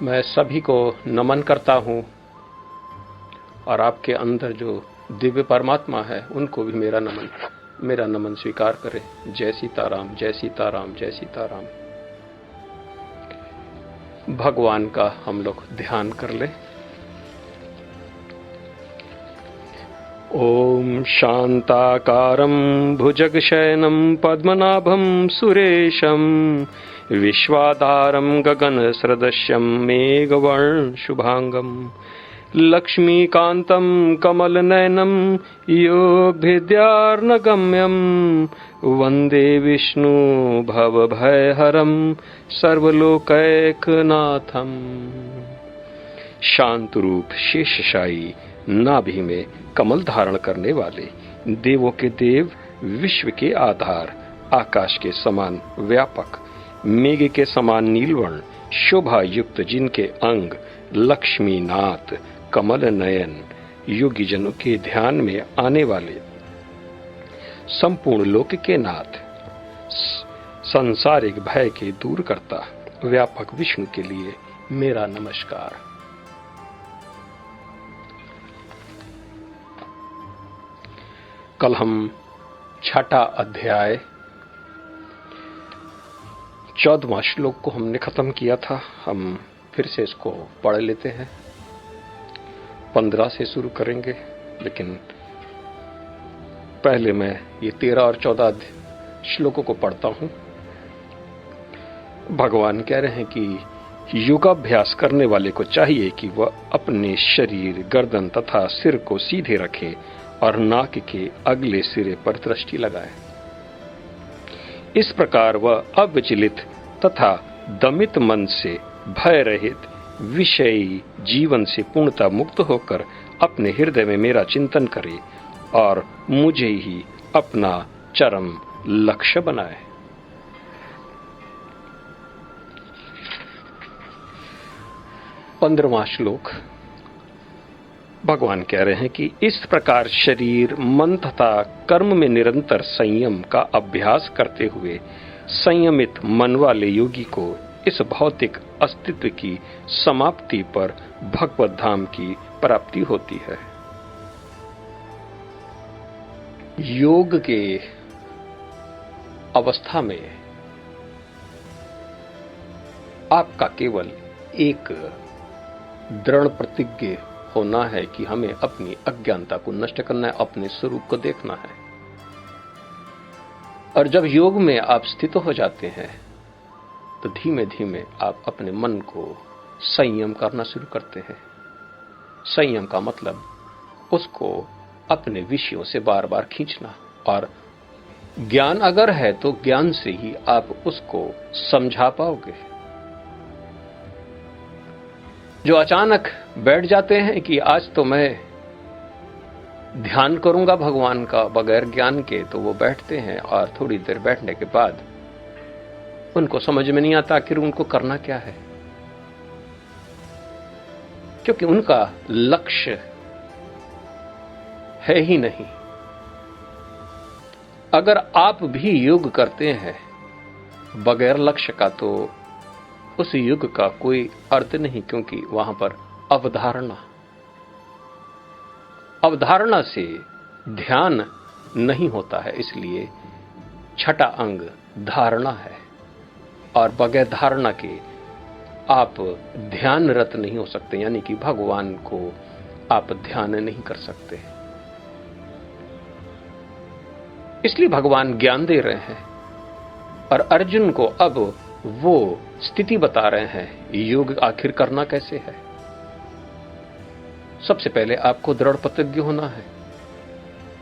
मैं सभी को नमन करता हूँ और आपके अंदर जो दिव्य परमात्मा है उनको भी मेरा नमन स्वीकार करें। जय सीताराम, जय सीताराम, जय सीताराम। भगवान का हम लोग ध्यान कर लें। ओम शांताकारं भुजगशयनं पद्मनाभं सुरेशं विश्वाधारं गगनसदृशं मेघवर्णं शुभांगं लक्ष्मीकान्तं कमलनयनं योगभिद्यार्णगम्यं वन्दे विष्णु भवभयहरं सर्वलोकैकनाथं। शांत रूप शेषशायी नाभि में कमल धारण करने वाले, देवों के देव, विश्व के आधार, आकाश के समान व्यापक, मेघ के समान नीलवर्ण, शोभा युक्त जिनके अंग, लक्ष्मीनाथ, कमल नयन, योगी जनों के ध्यान में आने वाले, संपूर्ण लोक के नाथ, संसारिक भय के दूर करता व्यापक विष्णु के लिए मेरा नमस्कार। कल हम 6वां अध्याय 14वां श्लोक को हमने खत्म किया था। हम फिर से इसको पढ़ लेते हैं। 15 से शुरू करेंगे, लेकिन पहले मैं ये 13 और 14 श्लोकों को पढ़ता हूं। भगवान कह रहे हैं कि योगाभ्यास करने वाले को चाहिए कि वह अपने शरीर, गर्दन तथा सिर को सीधे रखे और नाक के अगले सिरे पर दृष्टि लगाए। इस प्रकार वह अविचलित तथा दमित मन से भय रहित विषयी जीवन से पूर्णतः मुक्त होकर अपने हृदय में मेरा चिंतन करे और मुझे ही अपना चरम लक्ष्य बनाए। पंद्रहवां श्लोक भगवान कह रहे हैं कि इस प्रकार शरीर, मन तथा कर्म में निरंतर संयम का अभ्यास करते हुए संयमित मन वाले योगी को इस भौतिक अस्तित्व की समाप्ति पर भगवत धाम की प्राप्ति होती है। योग के अवस्था में आपका केवल एक दृढ़ प्रतिज्ञ होना है कि हमें अपनी अज्ञानता को नष्ट करना है, अपने स्वरूप को देखना है। और जब योग में आप स्थित हो जाते हैं तो धीमे धीमे आप अपने मन को संयम करना शुरू करते हैं। संयम का मतलब उसको अपने विषयों से बार बार खींचना, और ज्ञान अगर है तो ज्ञान से ही आप उसको समझा पाओगे। जो अचानक बैठ जाते हैं कि आज तो मैं ध्यान करूंगा भगवान का बगैर ज्ञान के, तो वो बैठते हैं और थोड़ी देर बैठने के बाद उनको समझ में नहीं आता आखिर उनको करना क्या है, क्योंकि उनका लक्ष्य है ही नहीं। अगर आप भी योग करते हैं बगैर लक्ष्य का, तो उस युग का कोई अर्थ नहीं, क्योंकि वहां पर अवधारणा से ध्यान नहीं होता है। इसलिए 6वां अंग धारणा है, और बगैर धारणा के आप ध्यानरत नहीं हो सकते, यानी कि भगवान को आप ध्यान नहीं कर सकते। इसलिए भगवान ज्ञान दे रहे हैं और अर्जुन को अब वो स्थिति बता रहे हैं योग आखिर करना कैसे है। सबसे पहले आपको दृढ़ प्रतिज्ञ होना है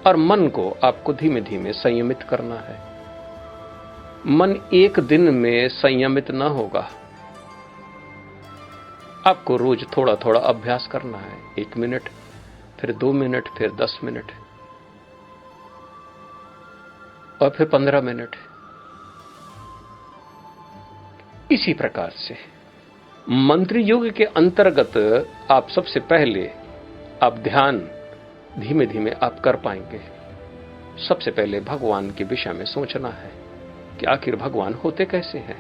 और मन को आपको धीमे धीमे संयमित करना है। मन एक दिन में संयमित ना होगा, आपको रोज थोड़ा थोड़ा अभ्यास करना है। 1 मिनट, फिर 2 मिनट, फिर 10 मिनट, और फिर 15 मिनट। इसी प्रकार से मंत्र योग के अंतर्गत आप सबसे पहले आप ध्यान धीमे धीमे आप कर पाएंगे। सबसे पहले भगवान के विषय में सोचना है कि आखिर भगवान होते कैसे हैं,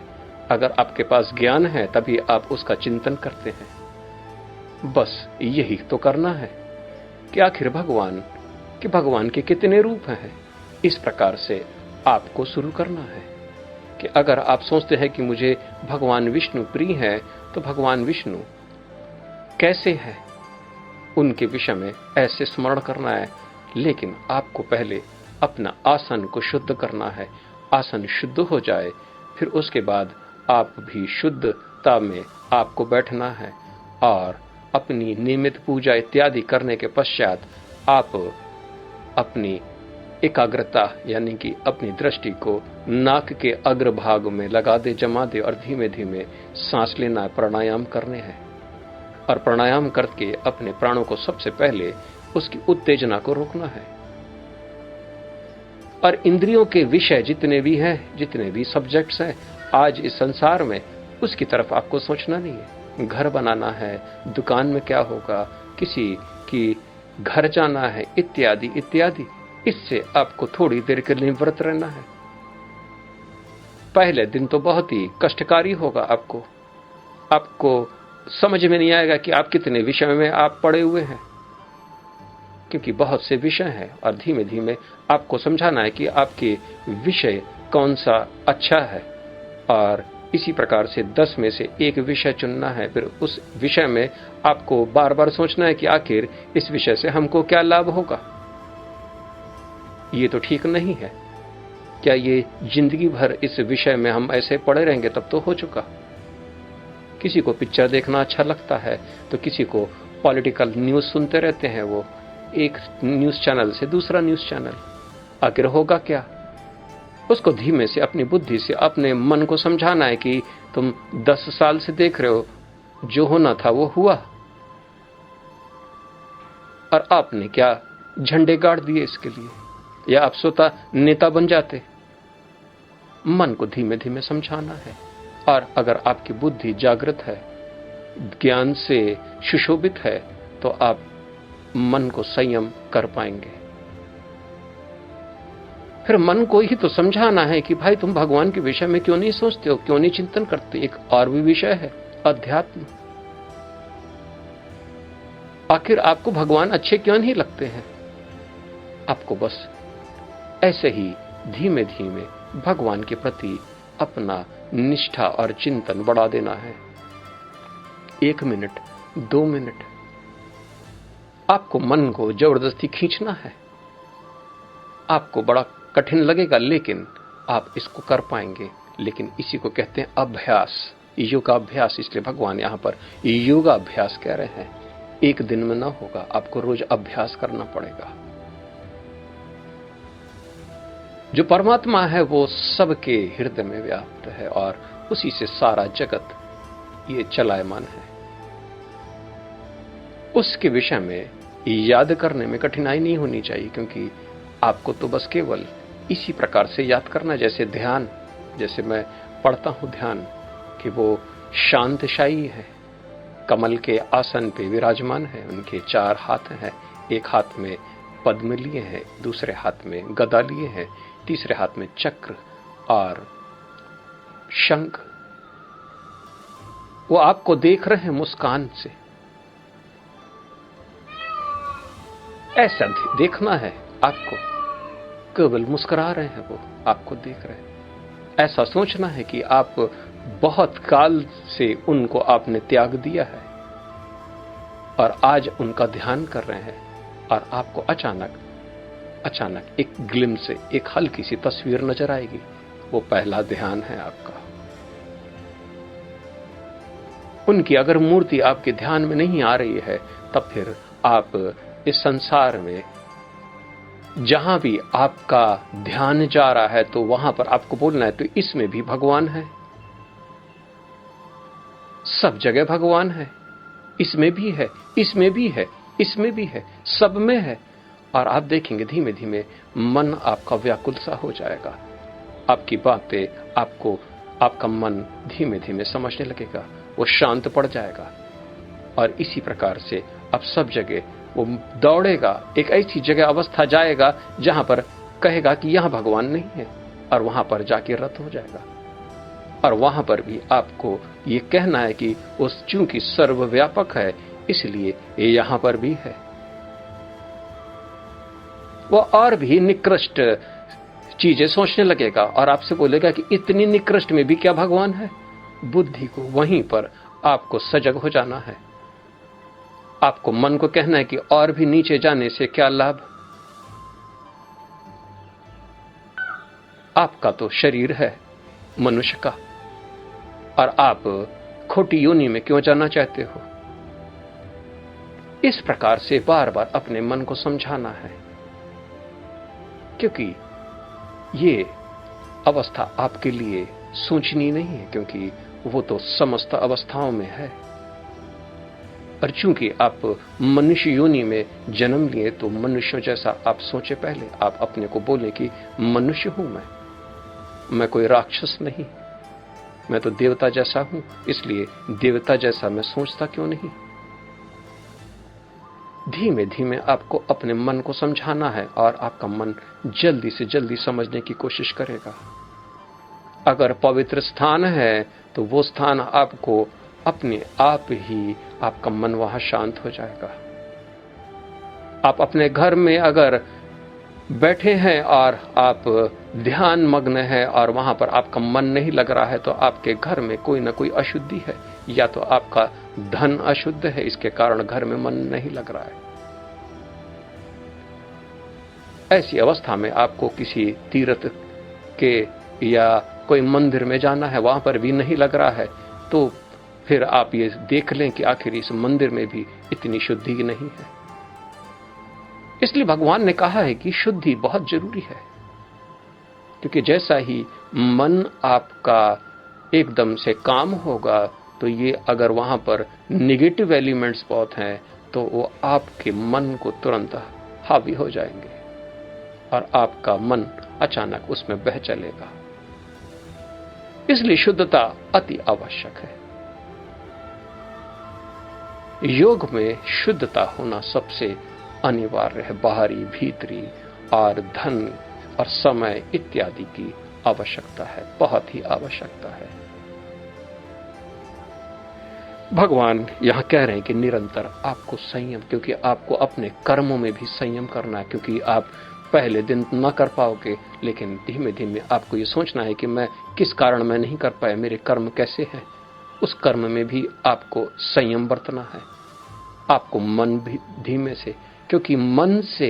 अगर आपके पास ज्ञान है तभी आप उसका चिंतन करते हैं। बस यही तो करना है कि आखिर भगवान के कितने रूप हैं, इस प्रकार से आपको शुरू करना है कि अगर आप सोचते हैं कि मुझे भगवान विष्णु प्रिय है, तो भगवान विष्णु कैसे है उनके विषय में ऐसे स्मरण करना है। लेकिन आपको पहले अपना आसन को शुद्ध करना है। आसन शुद्ध हो जाए, फिर उसके बाद आप भी शुद्धता में आपको बैठना है और अपनी नियमित पूजा इत्यादि करने के पश्चात आप अपनी एकाग्रता यानी कि अपनी दृष्टि को नाक के अग्रभाग में लगा दे, जमा दे और धीमे धीमे सांस लेना है, प्राणायाम करने हैं। और प्राणायाम करके अपने प्राणों को सबसे पहले उसकी उत्तेजना को रोकना है। और इंद्रियों के विषय जितने भी हैं, जितने भी सब्जेक्ट्स हैं आज इस संसार में, उसकी तरफ आपको सोचना नहीं है। घर बनाना है, दुकान में क्या होगा, किसी की घर जाना है, इत्यादि इत्यादि। इससे आपको थोड़ी देर के लिए व्रत रहना है। पहले दिन तो बहुत ही कष्टकारी होगा। आपको समझ में नहीं आएगा कि आप कितने विषय में आप पड़े हुए हैं, क्योंकि बहुत से विषय हैं। और धीमे धीमे आपको समझाना है कि आपके विषय कौन सा अच्छा है, और इसी प्रकार से 10 में से एक विषय चुनना है। फिर उस विषय में आपको बार बार सोचना है कि आखिर इस विषय से हमको क्या लाभ होगा। ये तो ठीक नहीं है। क्या ये जिंदगी भर इस विषय में हम ऐसे पड़े रहेंगे? तब तो हो चुका। किसी को पिक्चर देखना अच्छा लगता है, तो किसी को पॉलिटिकल न्यूज सुनते रहते हैं, वो एक न्यूज चैनल से दूसरा न्यूज चैनल। आखिर होगा क्या? उसको धीमे से अपनी बुद्धि से अपने मन को समझाना है कि तुम 10 साल से देख रहे हो, जो होना था वो हुआ, और आपने क्या झंडे गाड़ दिए इसके लिए, या आप स्वतः नेता बन जाते। मन को धीमे धीमे समझाना है। और अगर आपकी बुद्धि जागृत है, ज्ञान से सुशोभित है, तो आप मन को संयम कर पाएंगे। फिर मन को ही तो समझाना है कि भाई तुम भगवान के विषय में क्यों नहीं सोचते हो, क्यों नहीं चिंतन करते। एक और भी विषय है, अध्यात्म। आखिर आपको भगवान अच्छे क्यों नहीं लगते हैं? आपको बस ऐसे ही धीमे धीमे भगवान के प्रति अपना निष्ठा और चिंतन बढ़ा देना है। 1 मिनट, 2 मिनट आपको मन को जबरदस्ती खींचना है। आपको बड़ा कठिन लगेगा, लेकिन आप इसको कर पाएंगे। लेकिन इसी को कहते हैं अभ्यास, योगाभ्यास। इसलिए भगवान यहां पर योगाभ्यास कह रहे हैं। एक दिन में ना होगा, आपको रोज अभ्यास करना पड़ेगा। जो परमात्मा है वो सबके हृदय में व्याप्त है और उसी से सारा जगत ये चलायमान है। उसके विषय में याद करने में कठिनाई नहीं होनी चाहिए, क्योंकि आपको तो बस केवल इसी प्रकार से याद करना, जैसे ध्यान, जैसे मैं पढ़ता हूं ध्यान, कि वो शांतशायी है, कमल के आसन पे विराजमान है, उनके 4 हाथ हैं, एक हाथ में पद्म लिए हैं, दूसरे हाथ में गदा लिए हैं, तीसरे हाथ में चक्र और शंख। वो आपको देख रहे हैं मुस्कान से। ऐसा देखना है आपको, केवल मुस्कुरा रहे हैं, वो आपको देख रहे हैं। ऐसा सोचना है कि आप बहुत काल से उनको आपने त्याग दिया है और आज उनका ध्यान कर रहे हैं, और आपको अचानक एक ग्लिम्स से एक हल्की सी तस्वीर नजर आएगी। वो पहला ध्यान है आपका। उनकी अगर मूर्ति आपके ध्यान में नहीं आ रही है, तब फिर आप इस संसार में जहां भी आपका ध्यान जा रहा है, तो वहां पर आपको बोलना है, तो इसमें भी भगवान है। सब जगह भगवान है, इसमें भी है, इसमें भी है, इसमें भी है, सब में है। और आप देखेंगे धीमे धीमे मन आपका व्याकुल सा हो जाएगा। आपकी बातें आपका मन धीमे धीमे समझने लगेगा, वो शांत पड़ जाएगा। और इसी प्रकार से अब सब जगह वो दौड़ेगा, एक ऐसी जगह अवस्था जाएगा जहां पर कहेगा कि यहां भगवान नहीं है, और वहां पर जाके रत हो जाएगा। और वहां पर भी आपको ये कहना है कि वो चूंकि सर्वव्यापक है इसलिए ये यहां पर भी है। वो और भी निकृष्ट चीजें सोचने लगेगा और आपसे बोलेगा कि इतनी निकृष्ट में भी क्या भगवान है। बुद्धि को वहीं पर आपको सजग हो जाना है। आपको मन को कहना है कि और भी नीचे जाने से क्या लाभ, आपका तो शरीर है मनुष्य का, और आप खोटी योनि में क्यों जाना चाहते हो। इस प्रकार से बार बार अपने मन को समझाना है, क्योंकि ये अवस्था आपके लिए सोचनी नहीं है, क्योंकि वो तो समस्त अवस्थाओं में है। और चूंकि आप मनुष्य योनि में जन्म लिए तो मनुष्य जैसा आप सोचे। पहले आप अपने को बोले कि मनुष्य हूं मैं कोई राक्षस नहीं, मैं तो देवता जैसा हूं, इसलिए देवता जैसा मैं सोचता क्यों नहीं। धीमे धीमे आपको अपने मन को समझाना है और आपका मन जल्दी से जल्दी समझने की कोशिश करेगा। अगर पवित्र स्थान है तो वो स्थान आपको अपने आप ही, आपका मन वहां शांत हो जाएगा। आप अपने घर में अगर बैठे हैं और आप ध्यान मग्न है और वहां पर आपका मन नहीं लग रहा है तो आपके घर में कोई ना कोई अशुद्धि है, या तो आपका धन अशुद्ध है, इसके कारण घर में मन नहीं लग रहा है। ऐसी अवस्था में आपको किसी तीर्थ के या कोई मंदिर में जाना है, वहां पर भी नहीं लग रहा है, तो फिर आप ये देख लें कि आखिर इस मंदिर में भी इतनी शुद्धि नहीं है। इसलिए भगवान ने कहा है कि शुद्धि बहुत जरूरी है, क्योंकि जैसा ही मन आपका एकदम से काम होगा तो ये अगर वहां पर निगेटिव एलिमेंट्स बहुत हैं तो वो आपके मन को तुरंत हावी हो जाएंगे और आपका मन अचानक उसमें बह चलेगा। इसलिए शुद्धता अति आवश्यक है। योग में शुद्धता होना सबसे अनिवार्य है। बाहरी, भीतरी और धन और समय इत्यादि की आवश्यकता है, बहुत ही आवश्यकता है। भगवान यहां कह रहे हैं कि निरंतर आपको संयम, क्योंकि आपको अपने कर्मों में भी संयम करना है, क्योंकि आप पहले दिन न कर पाओगे, लेकिन धीमे धीमे आपको ये सोचना है कि मैं किस कारण मैं नहीं कर पाया, मेरे कर्म कैसे हैं। उस कर्म में भी आपको संयम बरतना है। आपको मन भी धीमे से, क्योंकि मन से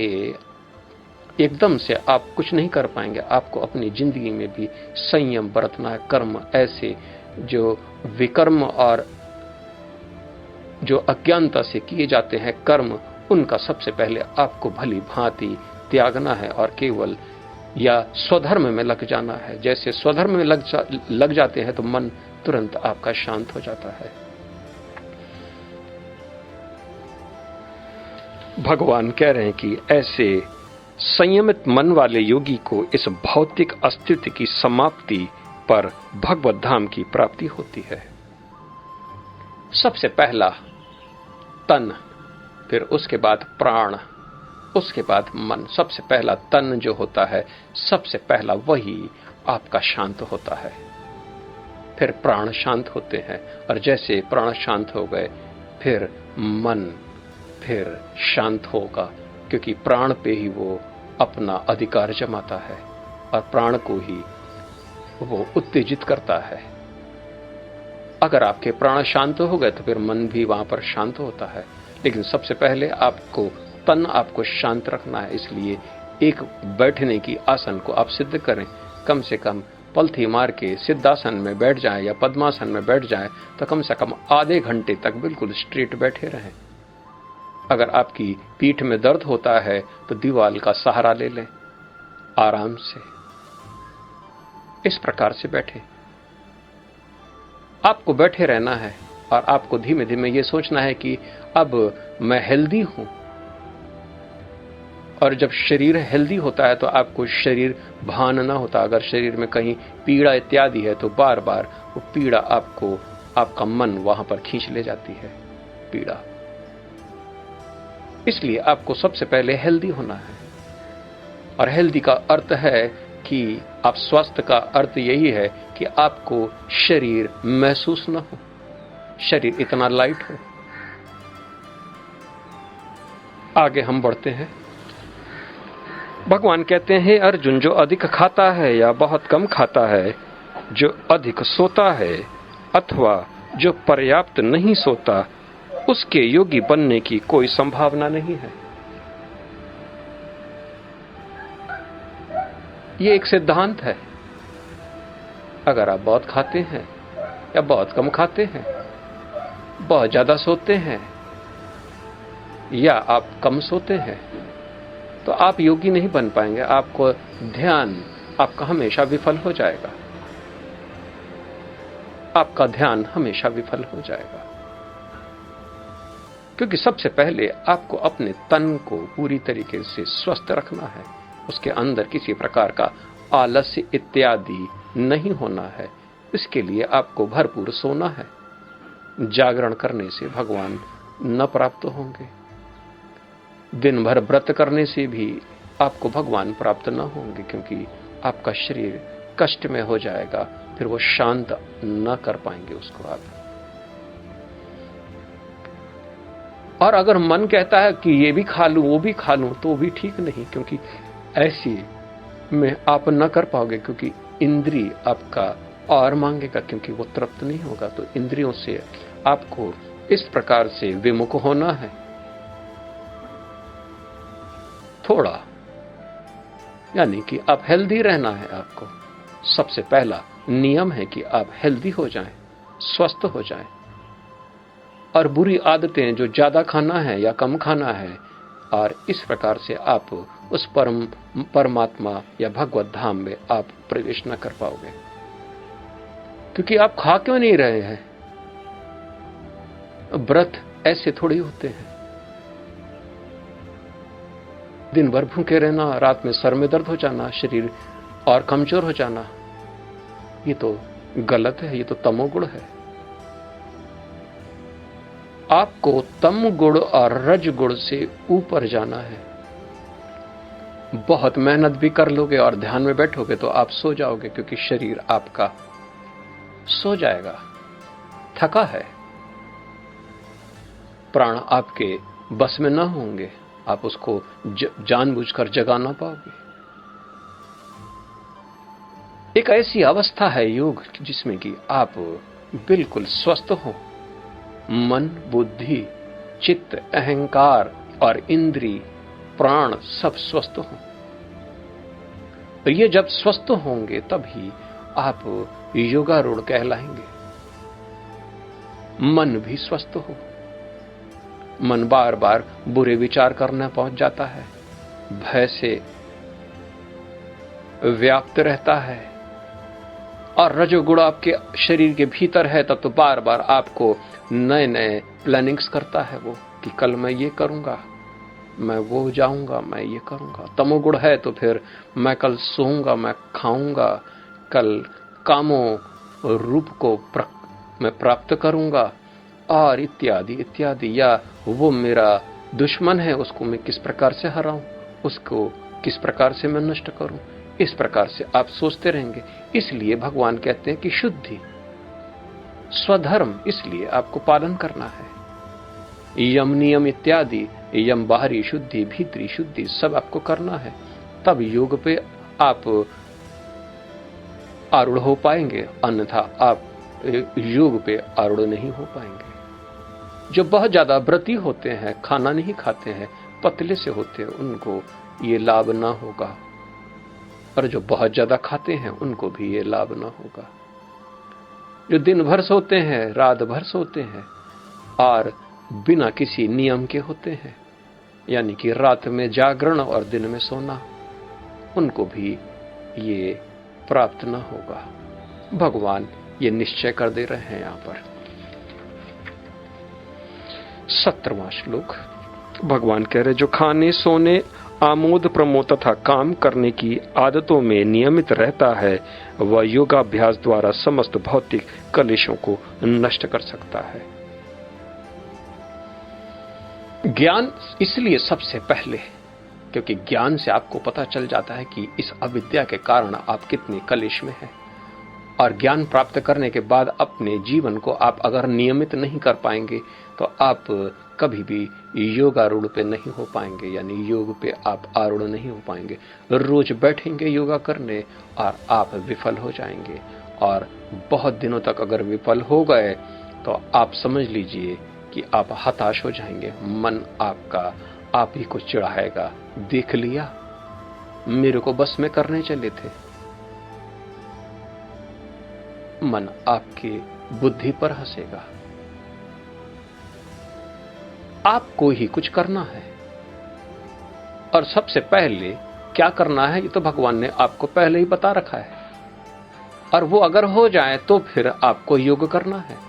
एकदम से आप कुछ नहीं कर पाएंगे। आपको अपनी जिंदगी में भी संयम बरतना है। कर्म ऐसे जो विकर्म और जो अज्ञानता से किए जाते हैं कर्म, उनका सबसे पहले आपको भली भांति त्यागना है और केवल या स्वधर्म में लग जाना है। जैसे स्वधर्म में लग जाते हैं तो मन तुरंत आपका शांत हो जाता है। भगवान कह रहे हैं कि ऐसे संयमित मन वाले योगी को इस भौतिक अस्तित्व की समाप्ति पर भगवत धाम की प्राप्ति होती है। सबसे पहला तन, फिर उसके बाद प्राण, उसके बाद मन। सबसे पहला तन जो होता है, सबसे पहला वही आपका शांत होता है। फिर प्राण शांत होते हैं, और जैसे प्राण शांत हो गए फिर मन फिर शांत होगा, क्योंकि प्राण पे ही वो अपना अधिकार जमाता है और प्राण को ही वो उत्तेजित करता है। अगर आपके प्राण शांत हो गए तो फिर मन भी वहां पर शांत होता है। लेकिन सबसे पहले आपको तन आपको शांत रखना है। इसलिए एक बैठने की आसन को आप सिद्ध करें, कम से कम पलथी मार के सिद्धासन में बैठ जाएं या पद्मासन में बैठ जाएं, तो कम से कम आधे घंटे तक बिल्कुल स्ट्रेट बैठे रहें। अगर आपकी पीठ में दर्द होता है तो दीवार का सहारा ले लें, आराम से इस प्रकार से बैठे। आपको बैठे रहना है और आपको धीमे धीमे ये सोचना है कि अब मैं हेल्दी हूं। और जब शरीर हेल्दी होता है तो आपको शरीर भान ना होता। अगर शरीर में कहीं पीड़ा इत्यादि है तो बार बार वो पीड़ा आपको, आपका मन वहां पर खींच ले जाती है पीड़ा। इसलिए आपको सबसे पहले हेल्दी होना है। और हेल्दी का अर्थ है कि आप स्वस्थ का अर्थ यही है कि आपको शरीर महसूस न हो, शरीर इतना लाइट हो। आगे हम बढ़ते हैं। भगवान कहते हैं, अर्जुन, जो अधिक खाता है या बहुत कम खाता है, जो अधिक सोता है अथवा जो पर्याप्त नहीं सोता, उसके योगी बनने की कोई संभावना नहीं है। ये एक सिद्धांत है। अगर आप बहुत खाते हैं या बहुत कम खाते हैं, बहुत ज्यादा सोते हैं या आप कम सोते हैं, तो आप योगी नहीं बन पाएंगे। आपको ध्यान आपका हमेशा विफल हो जाएगा। आपका ध्यान हमेशा विफल हो जाएगा, क्योंकि सबसे पहले आपको अपने तन को पूरी तरीके से स्वस्थ रखना है। उसके अंदर किसी प्रकार का आलस्य इत्यादि नहीं होना है। इसके लिए आपको भरपूर सोना है। जागरण करने से भगवान न प्राप्त होंगे। दिन भर व्रत करने से भी आपको भगवान प्राप्त न होंगे, क्योंकि आपका शरीर कष्ट में हो जाएगा, फिर वो शांत न कर पाएंगे उसको आप। और अगर मन कहता है कि ये भी खा लूं, वो भी खा लूं, तो भी ठीक नहीं, क्योंकि ऐसी में आप न कर पाओगे, क्योंकि इंद्रिय आपका और मांगेगा, क्योंकि वो तृप्त नहीं होगा। तो इंद्रियों से आपको इस प्रकार से विमुख होना है। थोड़ा, यानी कि आप हेल्दी रहना है। आपको सबसे पहला नियम है कि आप हेल्दी हो जाएं, स्वस्थ हो जाएं। और बुरी आदतें, जो ज्यादा खाना है या कम खाना है, और इस प्रकार से आप उस परमात्मा या भगवत धाम में आप प्रवेश न कर पाओगे। क्योंकि आप खा क्यों नहीं रहे हैं? व्रत ऐसे थोड़ी होते हैं। दिन भर भूखे रहना, रात में सर में दर्द हो जाना, शरीर और कमजोर हो जाना, ये तो गलत है। ये तो तमोगुण है। आपको तम गुण और रज गुण से ऊपर जाना है। बहुत मेहनत भी कर लोगे और ध्यान में बैठोगे तो आप सो जाओगे, क्योंकि शरीर आपका सो जाएगा, थका है। प्राण आपके बस में न होंगे, आप उसको जानबूझकर जगा ना पाओगे। एक ऐसी अवस्था है योग, जिसमें कि आप बिल्कुल स्वस्थ हो। मन, बुद्धि, चित्त, अहंकार और इंद्रिय, प्राण सब स्वस्थ हो। और ये जब स्वस्थ होंगे तभी आप योगारूढ़ कहलाएंगे। मन भी स्वस्थ हो। मन बार बार बुरे विचार करने पहुंच जाता है, भय से व्याप्त रहता है, और रजोगुण आपके शरीर के भीतर है, तब तो बार बार आपको नए नए प्लानिंग्स करता है वो, कि कल मैं ये करूंगा, मैं वो जाऊंगा, मैं ये करूंगा। तमोगुण है तो फिर मैं कल सोऊंगा, मैं खाऊंगा, कल कामों रूप को मैं प्राप्त करूंगा, और इत्यादि इत्यादि। या वो मेरा दुश्मन है, उसको मैं किस प्रकार से हराऊं, उसको किस प्रकार से मैं नष्ट करूं। इस प्रकार से आप सोचते रहेंगे। इसलिए भगवान कहते हैं कि शुद्धि, स्वधर्म, इसलिए आपको पालन करना है। यम नियम इत्यादि, यम बाहरी शुद्धि, भीतरी शुद्धि, सब आपको करना है। तब योग पे आप आरूढ़ हो पाएंगे, अन्यथा आप योग पे आरूढ़ नहीं हो पाएंगे। जो बहुत ज्यादा व्रती होते हैं, खाना नहीं खाते हैं, पतले से होते हैं, उनको ये लाभ ना होगा, और जो बहुत ज्यादा खाते हैं उनको भी ये लाभ ना होगा। जो दिन भर सोते हैं, रात भर सोते हैं, और बिना किसी नियम के होते हैं, यानी कि रात में जागरण और दिन में सोना, उनको भी ये प्राप्त न होगा। भगवान ये निश्चय कर दे रहे हैं। यहां पर 17वां श्लोक भगवान कह रहे, जो खाने, सोने, आमोद प्रमोद तथा काम करने की आदतों में नियमित रहता है, वह योगाभ्यास द्वारा समस्त भौतिक कलेशों को नष्ट कर सकता है। ज्ञान इसलिए सबसे पहले क्योंकि ज्ञान से आपको पता चल जाता है कि इस अविद्या के कारण आप कितने कलेश में हैं। और ज्ञान प्राप्त करने के बाद अपने जीवन को आप अगर नियमित नहीं कर पाएंगे तो आप कभी भी योगारूढ़ पे नहीं हो पाएंगे, यानी योग पे आप आरूढ़ नहीं हो पाएंगे। रोज बैठेंगे योगा करने और आप विफल हो जाएंगे, और बहुत दिनों तक अगर विफल हो गए तो आप समझ लीजिए कि आप हताश हो जाएंगे। मन आपका आप ही को चिढ़ाएगा, देख लिया मेरे को बस में करने चले थे। मन आपकी बुद्धि पर हंसेगा। आपको ही कुछ करना है, और सबसे पहले क्या करना है ये तो भगवान ने आपको पहले ही बता रखा है, और वो अगर हो जाए तो फिर आपको योग करना है।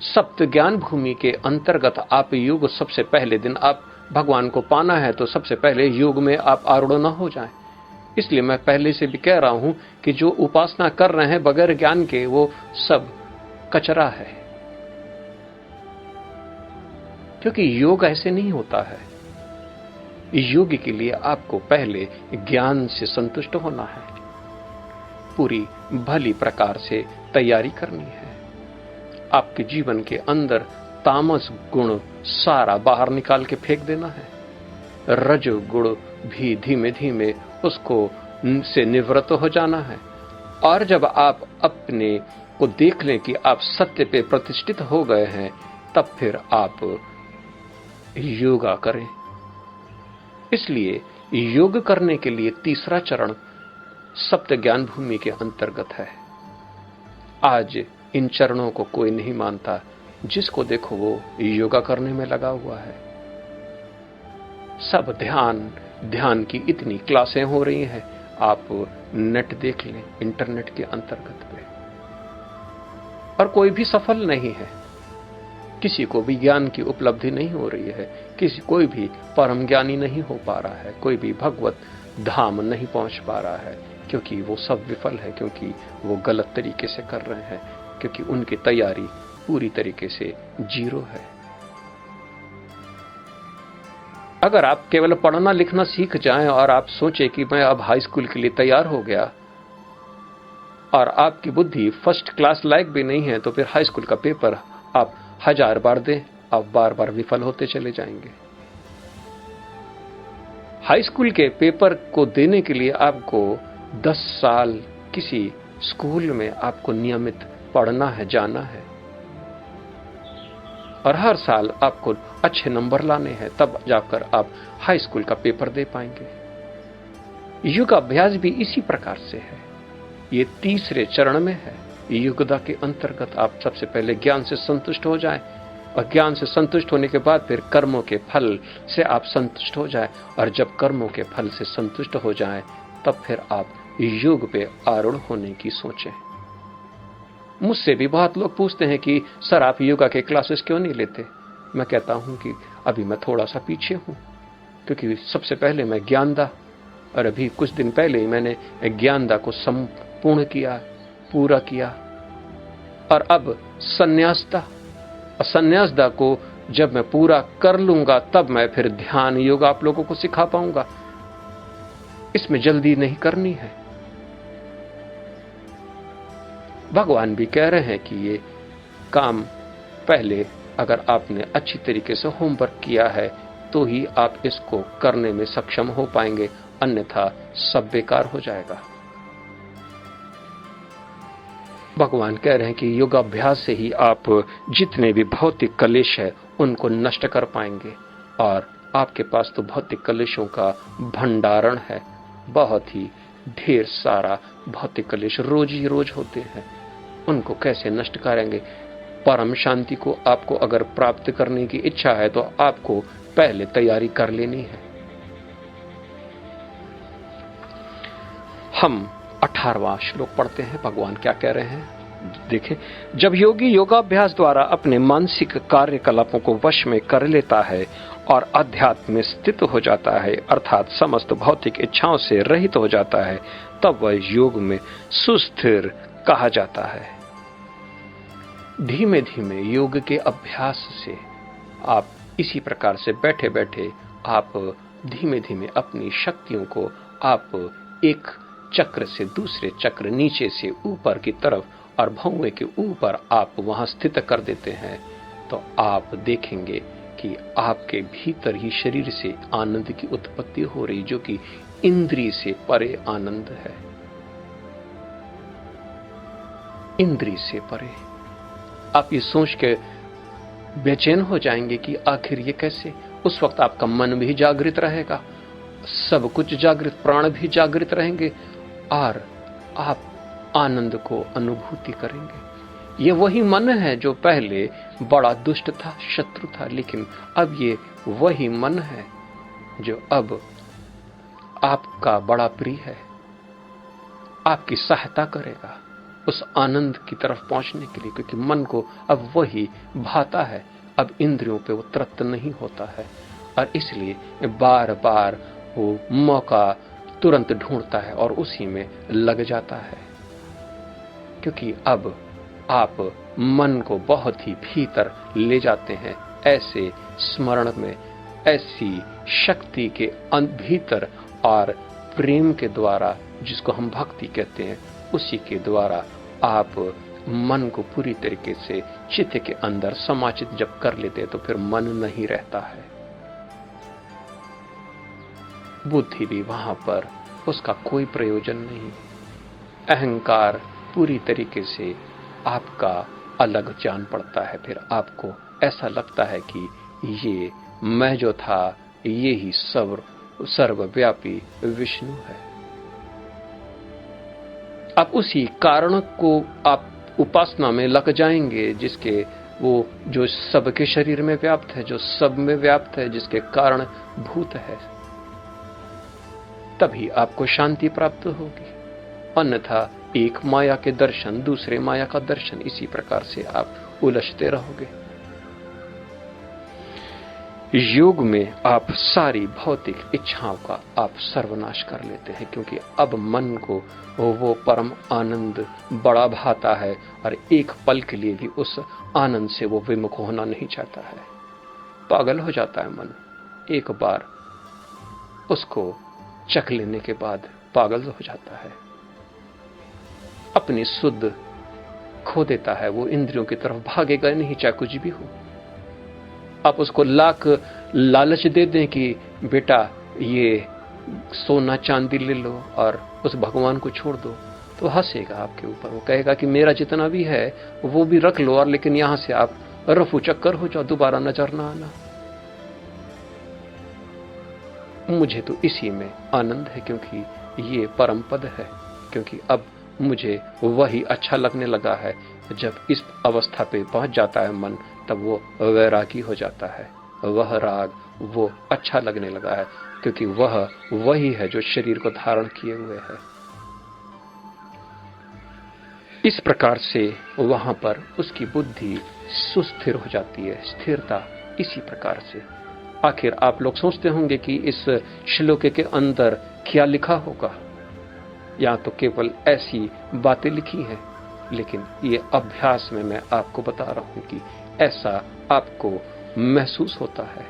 सप्त ज्ञान भूमि के अंतर्गत आप योग, सबसे पहले दिन आप भगवान को पाना है तो सबसे पहले योग में आप आरूढ़ न हो जाएं। इसलिए मैं पहले से भी कह रहा हूं कि जो उपासना कर रहे हैं बगैर ज्ञान के, वो सब कचरा है, क्योंकि योग ऐसे नहीं होता है। योग के लिए आपको पहले ज्ञान से संतुष्ट होना है, पूरी भली प्रकार से तैयारी करनी है। आपके जीवन के अंदर तामस गुण सारा बाहर निकाल के फेंक देना है। रज गुण भी धीमे धीमे उसको से निवृत्त हो जाना है। और जब आप अपने को देख लें कि आप सत्य पे प्रतिष्ठित हो गए हैं, तब फिर आप योगा करें। इसलिए योग करने के लिए तीसरा चरण सप्त ज्ञान भूमि के अंतर्गत है। आज इन चरणों को कोई नहीं मानता, जिसको देखो वो योगा करने में लगा हुआ है। सब ध्यान की इतनी क्लासें हो रही हैं, आप नेट देख लें इंटरनेट के अंतर्गत पे, और कोई भी सफल नहीं है। किसी को भी ज्ञान की उपलब्धि नहीं हो रही है, कोई भी परम ज्ञानी नहीं हो पा रहा है, कोई भी भगवत धाम नहीं पहुंच पा रहा है, क्योंकि वो सब विफल है, क्योंकि वो गलत तरीके से कर रहे हैं, क्योंकि उनकी तैयारी पूरी तरीके से जीरो है। अगर आप केवल पढ़ना लिखना सीख जाएं और आप सोचें कि मैं अब हाई स्कूल के लिए तैयार हो गया, और आपकी बुद्धि फर्स्ट क्लास लायक भी नहीं है, तो फिर हाई स्कूल का पेपर आप 1000 बार दें, आप बार बार विफल होते चले जाएंगे। हाई स्कूल के पेपर को देने के लिए आपको 10 साल किसी स्कूल में आपको नियमित पढ़ना है, जाना है, और हर साल आपको अच्छे नंबर लाने हैं, तब जाकर आप हाई स्कूल का पेपर दे पाएंगे। योग अभ्यास भी इसी प्रकार से है। ये तीसरे चरण में है। युगदा के अंतर्गत आप सबसे पहले ज्ञान से संतुष्ट हो जाएं, और ज्ञान से संतुष्ट होने के बाद फिर कर्मों के फल से आप संतुष्ट हो जाएं, और जब कर्मों के फल से संतुष्ट हो जाएं, तब फिर आप योग पे आरूढ़ होने की सोचें। मुझसे भी बहुत लोग पूछते हैं कि सर आप योगा के क्लासेस क्यों नहीं लेते। मैं कहता हूं कि अभी मैं थोड़ा सा पीछे हूं, क्योंकि सबसे पहले मैं ज्ञानदा, और अभी कुछ दिन पहले ही मैंने ज्ञानदा को संपूर्ण किया, पूरा किया, और अब संन्यासदा को जब मैं पूरा कर लूंगा तब मैं फिर ध्यान योग आप लोगों को सिखा पाऊंगा। इसमें जल्दी नहीं करनी है। भगवान भी कह रहे हैं कि ये काम पहले अगर आपने अच्छी तरीके से होमवर्क किया है तो ही आप इसको करने में सक्षम हो पाएंगे, अन्यथा सब बेकार हो जाएगा। भगवान कह रहे हैं कि योगाभ्यास से ही आप जितने भी भौतिक कलेश है उनको नष्ट कर पाएंगे, और आपके पास तो भौतिक कलेशों का भंडारण है, बहुत ही ढेर सारा भौतिक कलेश रोज ही रोज होते हैं। उनको कैसे नष्ट करेंगे? परम शांति को आपको अगर प्राप्त करने की इच्छा है तो आपको पहले तैयारी कर लेनी है। हम 18वां श्लोक पढ़ते हैं। भगवान क्या कह रहे हैं देखें। जब योगी योगाभ्यास द्वारा अपने मानसिक कार्यकलापों को वश में कर लेता है और अध्यात्म में स्थित हो जाता है, अर्थात समस्त भौतिक इच्छाओं से रहित हो जाता है, तब वह योग में सुस्थिर कहा जाता है। धीमे धीमे योग के अभ्यास से आप इसी प्रकार से बैठे बैठे आप धीमे धीमे अपनी शक्तियों को आप एक चक्र से दूसरे चक्र, नीचे से ऊपर की तरफ और भौंवे के ऊपर आप वहां स्थित कर देते हैं, तो आप देखेंगे कि आपके भीतर ही शरीर से आनंद की उत्पत्ति हो रही, जो कि इंद्रिय से परे आनंद है। इंद्रिय से परे। आप ये सोच के बेचैन हो जाएंगे कि आखिर ये कैसे। उस वक्त आपका मन भी जागृत रहेगा, सब कुछ जागृत, प्राण भी जागृत रहेंगे और आप आनंद को अनुभूति करेंगे। ये वही मन है जो पहले बड़ा दुष्ट था, शत्रु था, लेकिन अब ये वही मन है जो अब आपका बड़ा प्रिय है, आपकी सहायता करेगा उस आनंद की तरफ पहुंचने के लिए, क्योंकि मन को अब वही भाता है, अब इंद्रियों पे वो तृप्त नहीं होता है और इसलिए बार बार वो मौका तुरंत ढूंढता है और उसी में लग जाता है, क्योंकि अब आप मन को बहुत ही भीतर ले जाते हैं, ऐसे स्मरण में, ऐसी शक्ति के भीतर और प्रेम के द्वारा, जिसको हम भक्ति कहते हैं, उसी के द्वारा आप मन को पूरी तरीके से चित्त के अंदर समाचित जब कर लेते हैं तो फिर मन नहीं रहता है। बुद्धि भी वहां पर उसका कोई प्रयोजन नहीं। अहंकार पूरी तरीके से आपका अलग जान पड़ता है। फिर आपको ऐसा लगता है कि ये मैं जो था, ये ही सर्वव्यापी विष्णु है। आप उसी कारण को आप उपासना में लग जाएंगे, जिसके वो जो सबके शरीर में व्याप्त है, जो सब में व्याप्त है, जिसके कारण भूत है। तभी आपको शांति प्राप्त होगी। अन्यथा एक माया के दर्शन, दूसरे माया का दर्शन, इसी प्रकार से आप उलझते रहोगे। योग में आप सारी भौतिक इच्छाओं का आप सर्वनाश कर लेते हैं, क्योंकि अब मन को वो परम आनंद बड़ा भाता है और एक पल के लिए भी उस आनंद से वो विमुख होना नहीं चाहता है। पागल हो जाता है मन, एक बार उसको चख लेने के बाद पागल हो जाता है, अपनी सुध खो देता है, वो इंद्रियों की तरफ भागेगा नहीं, चाहे कुछ भी हो। आप उसको लाख लालच दे दें कि बेटा ये सोना चांदी ले लो और उस भगवान को छोड़ दो, तो हंसेगा आपके ऊपर। वो कहेगा कि मेरा जितना भी है वो भी रख लो, और लेकिन यहां से आप रफू चक्कर हो जाओ, दोबारा नजर ना आना। मुझे तो इसी में आनंद है, क्योंकि ये परम पद है, क्योंकि अब मुझे वही अच्छा लगने लगा है। जब इस अवस्था पे पहुंच जाता है मन, तब वो वैरागी हो जाता है। वह राग वो अच्छा लगने लगा है, क्योंकि वह वही है जो शरीर को धारण किए हुए है। इस प्रकार से वहां पर उसकी बुद्धि सुस्थिर हो जाती है, स्थिरता इसी प्रकार से। आखिर आप लोग सोचते होंगे कि इस श्लोक के अंदर क्या लिखा होगा। या तो केवल ऐसी बातें लिखी हैं, लेकिन ये अभ्यास में मैं आपको बता रहा हूं कि ऐसा आपको महसूस होता है।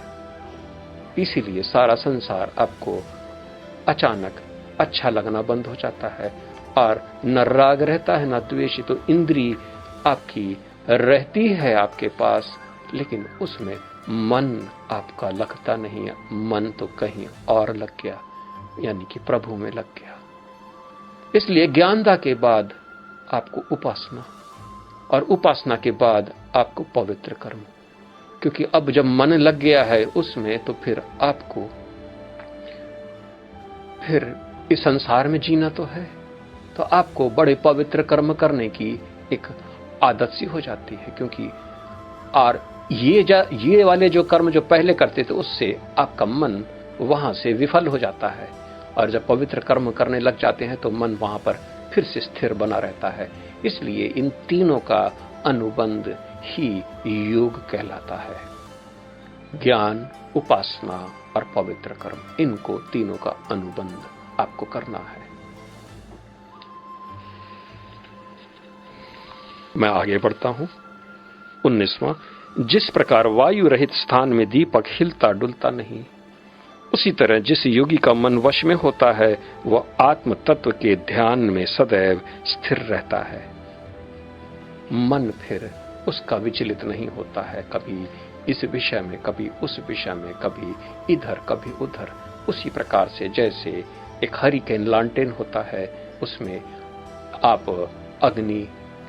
इसीलिए सारा संसार आपको अचानक अच्छा लगना बंद हो जाता है, और न राग रहता है, न द्वेष। तो इंद्री आपकी रहती है आपके पास, लेकिन उसमें मन आपका लगता नहीं है। मन तो कहीं और लग गया, यानी कि प्रभु में लग गया। इसलिए ज्ञानदा के बाद आपको उपासना, और उपासना के बाद आपको पवित्र कर्म, क्योंकि अब जब मन लग गया है उसमें, तो फिर आपको फिर इस संसार में जीना तो है, तो आपको बड़े पवित्र कर्म करने की एक आदत सी हो जाती है। क्योंकि और ये वाले जो कर्म जो पहले करते थे, उससे आपका मन वहां से विफल हो जाता है, और जब पवित्र कर्म करने लग जाते हैं तो मन वहां पर फिर से स्थिर बना रहता है। इसलिए इन तीनों का अनुबंध ही योग कहलाता है। ज्ञान, उपासना और पवित्र कर्म, इनको तीनों का अनुबंध आपको करना है। मैं आगे बढ़ता हूं। 19वां, जिस प्रकार वायु रहित स्थान में दीपक हिलता डुलता नहीं, उसी तरह जिस योगी का मन वश में होता है वह आत्म तत्व के ध्यान में सदैव स्थिर रहता है। मन फिर उसका विचलित नहीं होता है, कभी इस विषय में, कभी उस विषय में, कभी इधर कभी उधर। उसी प्रकार से जैसे एक हरिकेन लालटेन होता है, उसमें आप अग्नि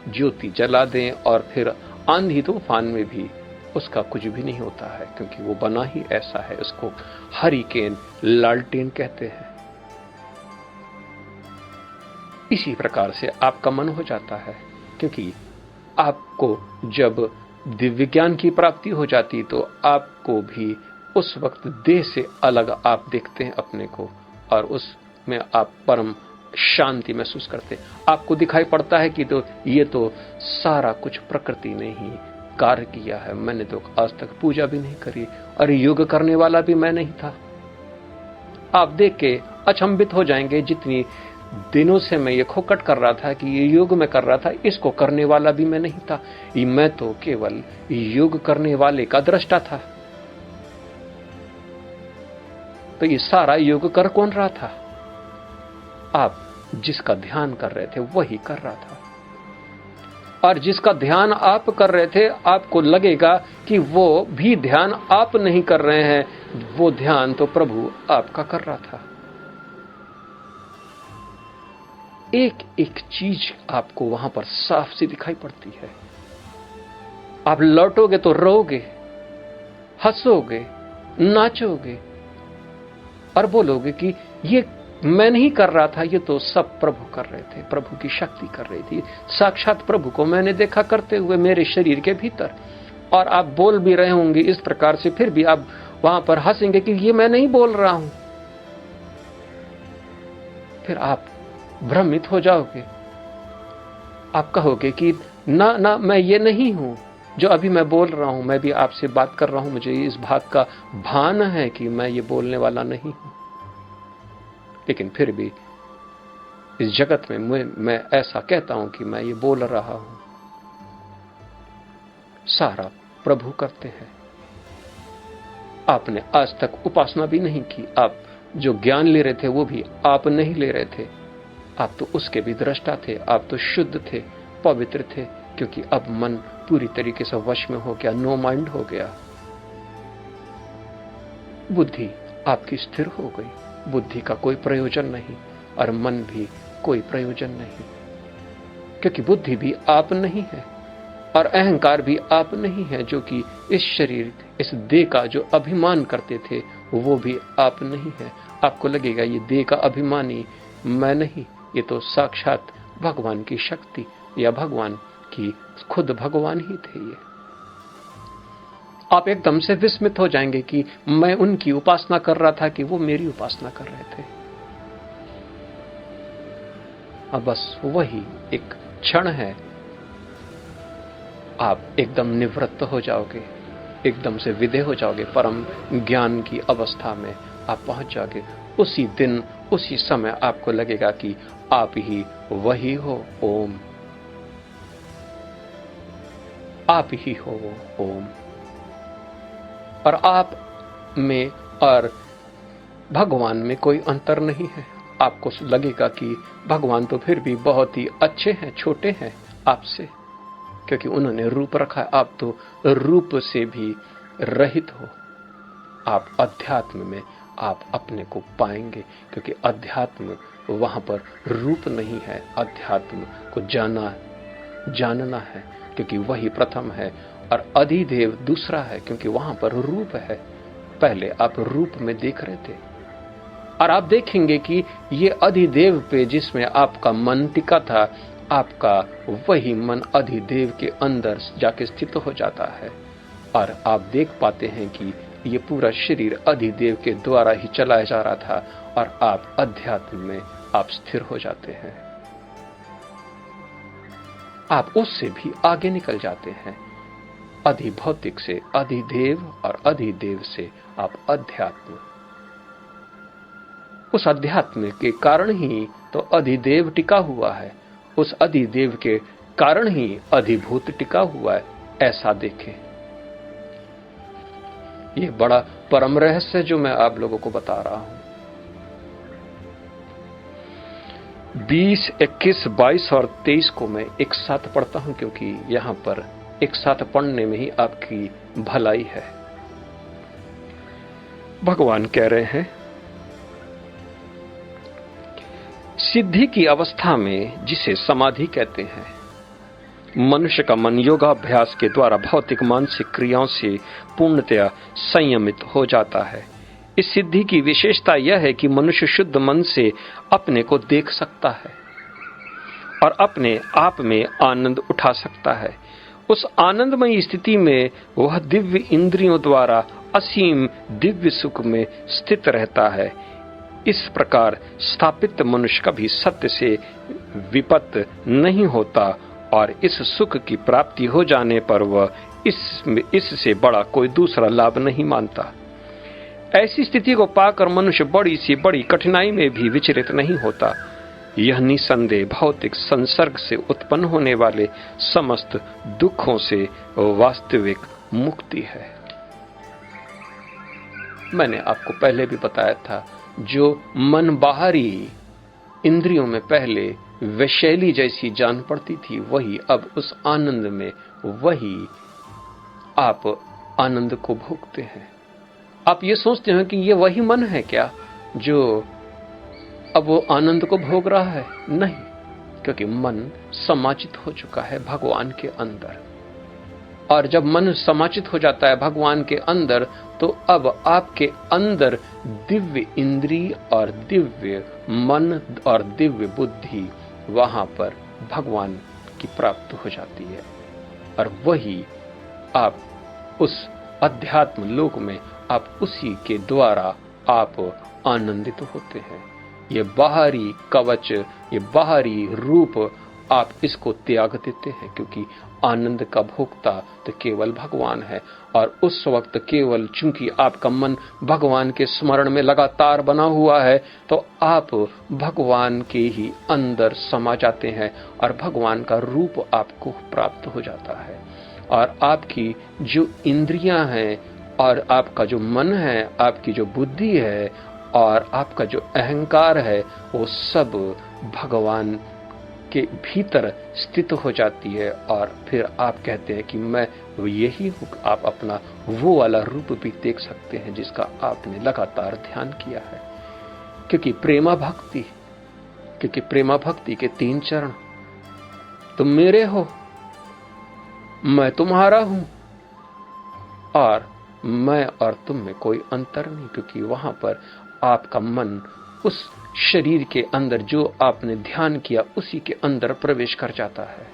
ज्योति जला दें और फिर आंधी तूफान में भी उसका कुछ भी नहीं होता है, क्योंकि वो बना ही ऐसा है। उसको हरिकेन लालटेन कहते हैं। इसी प्रकार से आपका मन हो जाता है, क्योंकि आपको जब दिव्य ज्ञान की प्राप्ति हो जाती तो आपको भी उस वक्त देह से अलग आप देखते हैं अपने को, और उसमें आप परम शांति महसूस करते हैं। आपको दिखाई पड़ता है कि तो ये तो सारा कुछ प्रकृति ने ही कार्य किया है, मैंने तो आज तक पूजा भी नहीं करी और योग करने वाला भी मैं नहीं था। आप देख के अचंभित हो जाएंगे, जितनी दिनों से मैं ये खोकट कर रहा था कि ये योग में कर रहा था, इसको करने वाला भी मैं नहीं था। मैं तो केवल योग करने वाले का दृष्टा था। तो ये सारा योग कर कौन रहा था? आप जिसका ध्यान कर रहे थे वही कर रहा था। और जिसका ध्यान आप कर रहे थे, आपको लगेगा कि वो भी ध्यान आप नहीं कर रहे हैं, वो ध्यान तो प्रभु आपका कर रहा था। एक एक चीज आपको वहां पर साफ सी दिखाई पड़ती है। आप लौटोगे तो रोओगे, हंसोगे, नाचोगे और बोलोगे कि ये मैं नहीं कर रहा था, ये तो सब प्रभु कर रहे थे, प्रभु की शक्ति कर रही थी। साक्षात प्रभु को मैंने देखा करते हुए मेरे शरीर के भीतर। और आप बोल भी रहे होंगे इस प्रकार से, फिर भी आप वहां पर हंसेंगे कि ये मैं नहीं बोल रहा हूं। फिर आप भ्रमित हो जाओगे, आप कहोगे कि ना ना, मैं ये नहीं हूं जो अभी मैं बोल रहा हूं, मैं भी आपसे बात कर रहा हूं, मुझे इस बात का भान है कि मैं ये बोलने वाला नहीं हूं। लेकिन फिर भी इस जगत में मैं ऐसा कहता हूं कि मैं ये बोल रहा हूं। सारा प्रभु करते हैं। आपने आज तक उपासना भी नहीं की, आप जो ज्ञान ले रहे थे वो भी आप नहीं ले रहे थे। आप तो उसके भी दृष्टा थे, आप तो शुद्ध थे, पवित्र थे, क्योंकि अब मन पूरी तरीके से वश में हो गया, नो माइंड हो गया। बुद्धि आपकी स्थिर हो गई, बुद्धि का कोई प्रयोजन नहीं और मन भी कोई प्रयोजन नहीं, क्योंकि बुद्धि भी आप नहीं है और अहंकार भी आप नहीं है, जो कि इस शरीर, इस देह का जो अभिमान करते थे वो भी आप नहीं है। आपको लगेगा ये देह का अभिमानी मैं नहीं, ये तो साक्षात भगवान की शक्ति या भगवान की, खुद भगवान ही थे ये। आप एकदम से विस्मित हो जाएंगे कि मैं उनकी उपासना कर रहा था कि वो मेरी उपासना कर रहे थे। अब बस वही एक क्षण है, आप एकदम निवृत्त हो जाओगे, एकदम से विदेह हो जाओगे, परम ज्ञान की अवस्था में आप पहुंच जाओगे। उसी दिन उसी समय आपको लगेगा कि आप ही वही हो ओम, आप ही हो वो ओम। और आप में और भगवान में कोई अंतर नहीं है। आपको लगेगा कि भगवान तो फिर भी बहुत ही अच्छे हैं, छोटे हैं आपसे, क्योंकि उन्होंने रूप रखा है। आप तो रूप से भी रहित हो। आप अध्यात्म में आप अपने को पाएंगे, क्योंकि अध्यात्म वहां पर रूप नहीं है, अध्यात्म को जानना है, क्योंकि वही प्रथम है और अधिदेव दूसरा है, क्योंकि वहां पर रूप है। पहले आप रूप में देख रहे थे और आप देखेंगे कि ये अधिदेव पे जिसमें आपका मन टिका था, आपका वही मन अधिदेव के अंदर जाके स्थित हो जाता है और आप देख पाते हैं कि ये पूरा शरीर अधिदेव के द्वारा ही चलाया जा रहा था और आप अध्यात्म में आप स्थिर हो जाते हैं। आप उससे भी आगे निकल जाते हैं। अधिभौतिक से अधिदेव और अधिदेव से आप अध्यात्म। उस अध्यात्म के कारण ही तो अधिदेव टिका हुआ है, उस अधिदेव के कारण ही अधिभूत टिका हुआ है। ऐसा देखें। ये बड़ा परम रहस्य जो मैं आप लोगों को बता रहा हूं। 20, 21, 22 और 23 को मैं एक साथ पढ़ता हूं, क्योंकि यहां पर एक साथ पढ़ने में ही आपकी भलाई है। भगवान कह रहे हैं, सिद्धि की अवस्था में, जिसे समाधि कहते हैं, मनुष्य का मन योगाभ्यास के द्वारा भौतिक मानसिक क्रियाओं से पूर्णतया संयमित हो जाता है। इस सिद्धि की विशेषता यह है कि मनुष्य शुद्ध मन से अपने को देख सकता है और अपने आप में आनंद उठा सकता है। उस आनंदमयी स्थिति में वह दिव्य इंद्रियों द्वारा असीम दिव्य सुख में स्थित रहता है। इस प्रकार स्थापित मनुष्य कभी सत्य से विपत नहीं होता और इस सुख की प्राप्ति हो जाने पर वह इससे बड़ा कोई दूसरा लाभ नहीं मानता। ऐसी स्थिति को पाकर मनुष्य बड़ी से बड़ी कठिनाई में भी विचलित नहीं होता। यह निसंदेह भौतिक संसर्ग से उत्पन्न होने वाले समस्त दुखों से वास्तविक मुक्ति है। मैंने आपको पहले भी बताया था, जो मन बाहरी इंद्रियों में पहले वैशैली जैसी जान पड़ती थी, वही अब उस आनंद में, वही आप आनंद को भोगते हैं। आप ये सोचते हैं कि ये वही मन है क्या जो अब वो आनंद को भोग रहा है? नहीं, क्योंकि मन समाचित हो चुका है भगवान के अंदर। और जब मन समाचित हो जाता है भगवान के अंदर, तो अब आपके अंदर दिव्य इंद्रिय और दिव्य मन और दिव्य बुद्धि वहां पर भगवान की प्राप्त हो जाती है। और वही आप उस अध्यात्म लोक में, आप उसी के द्वारा आप आनंदित होते हैं। ये बाहरी कवच, ये बाहरी रूप, आप इसको त्याग देते हैं, क्योंकि आनंद का भोक्ता तो केवल भगवान है। और उस वक्त केवल चूंकि आपका मन भगवान के स्मरण में लगातार बना हुआ है, तो आप भगवान के ही अंदर समा जाते हैं और भगवान का रूप आपको प्राप्त हो जाता है। और आपकी जो इंद्रियां हैं और आपका जो मन है, आपकी जो बुद्धि है और आपका जो अहंकार है, वो सब भगवान के भीतर स्थित हो जाती है। और फिर आप कहते हैं कि मैं यही हूं। आप अपना वो वाला रूप भी देख सकते हैं जिसका आपने लगातार ध्यान किया है। क्योंकि प्रेमा भक्ति के 3 चरण, तुम मेरे हो, मैं तुम्हारा हूं और मैं और तुम में कोई अंतर नहीं। क्योंकि वहां पर आपका मन उस शरीर के अंदर जो आपने ध्यान किया उसी के अंदर प्रवेश कर जाता है।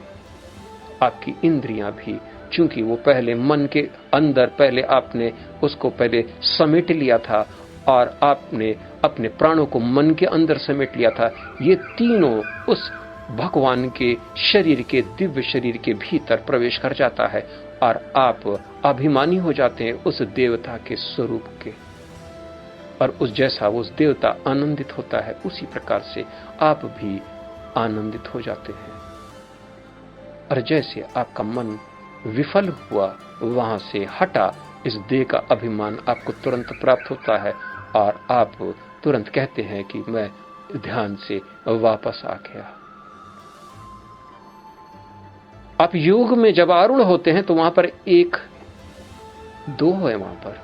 आपकी इंद्रियां भी, चूंकि वो पहले मन के अंदर, पहले आपने उसको पहले समेट लिया था और आपने अपने प्राणों को मन के अंदर समेट लिया था, ये तीनों उस भगवान के शरीर के, दिव्य शरीर के भीतर प्रवेश कर जाता है और आप अभिमानी हो जाते हैं उस देवता के स्वरूप के। और उस जैसा उस देवता आनंदित होता है, उसी प्रकार से आप भी आनंदित हो जाते हैं। और जैसे आपका मन विफल हुआ, वहां से हटा, इस देह का अभिमान आपको तुरंत प्राप्त होता है और आप तुरंत कहते हैं कि मैं ध्यान से वापस आ गया। आप योग में जब आरूढ़ होते हैं तो वहां पर दो है। वहां पर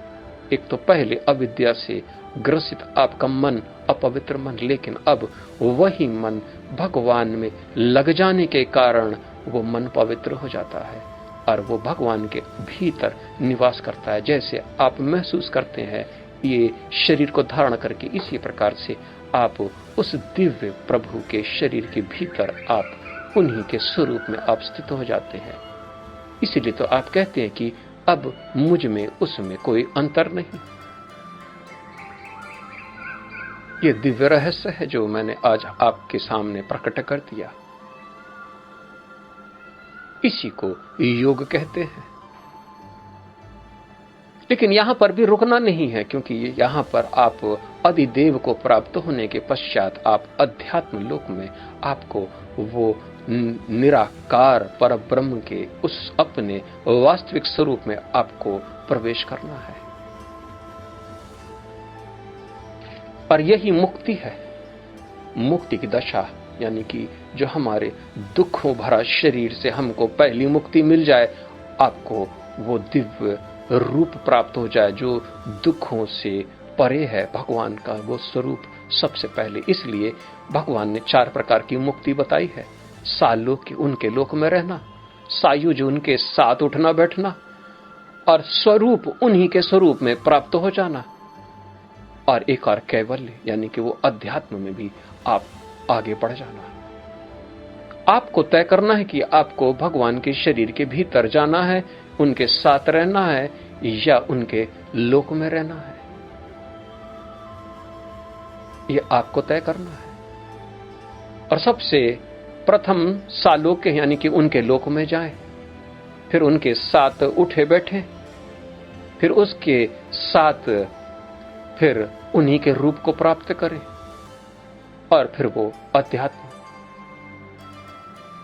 एक तो पहले अविद्या से ग्रसित आपका मन, अपवित्र मन, लेकिन अब वही मन भगवान में लग जाने के कारण वो मन पवित्र हो जाता है और वो भगवान के भीतर निवास करता है। जैसे आप महसूस करते हैं ये शरीर को धारण करके, इसी प्रकार से आप उस दिव्य प्रभु के शरीर के भीतर, आप उन्हीं के स्वरूप में आप स्थित हो जाते हैं। इसीलिए तो आप कहते हैं कि अब मुझ में उसमें कोई अंतर नहीं। ये दिव्य रहस्य है जो मैंने आज आपके सामने प्रकट कर दिया। इसी को योग कहते हैं। लेकिन यहां पर भी रुकना नहीं है, क्योंकि यहां पर आप अधिदेव को प्राप्त होने के पश्चात आप अध्यात्म लोक में आपको वो निराकार पर ब्रह्म के उस अपने वास्तविक स्वरूप में आपको प्रवेश करना है। और यही मुक्ति है। मुक्ति की दशा यानी कि जो हमारे दुखों भरा शरीर से हमको पहली मुक्ति मिल जाए, आपको वो दिव्य रूप प्राप्त हो जाए जो दुखों से परे है, भगवान का वो स्वरूप सबसे पहले। इसलिए भगवान ने 4 प्रकार की मुक्ति बताई है। सालोक की उनके लोक में रहना, सायुज उनके साथ उठना बैठना, और स्वरूप उन्हीं के स्वरूप में प्राप्त हो जाना, और एक और कैवल्य यानी कि वो अध्यात्म में भी आप आगे बढ़ जाना। आपको तय करना है कि आपको भगवान के शरीर के भीतर जाना है, उनके साथ रहना है, या उनके लोक में रहना है। ये आपको तय करना है। और सबसे प्रथम सालोक यानी कि उनके लोक में जाएं, फिर उनके साथ उठे बैठे, फिर उसके साथ फिर उन्हीं के रूप को प्राप्त करें, और फिर वो अध्यात्म।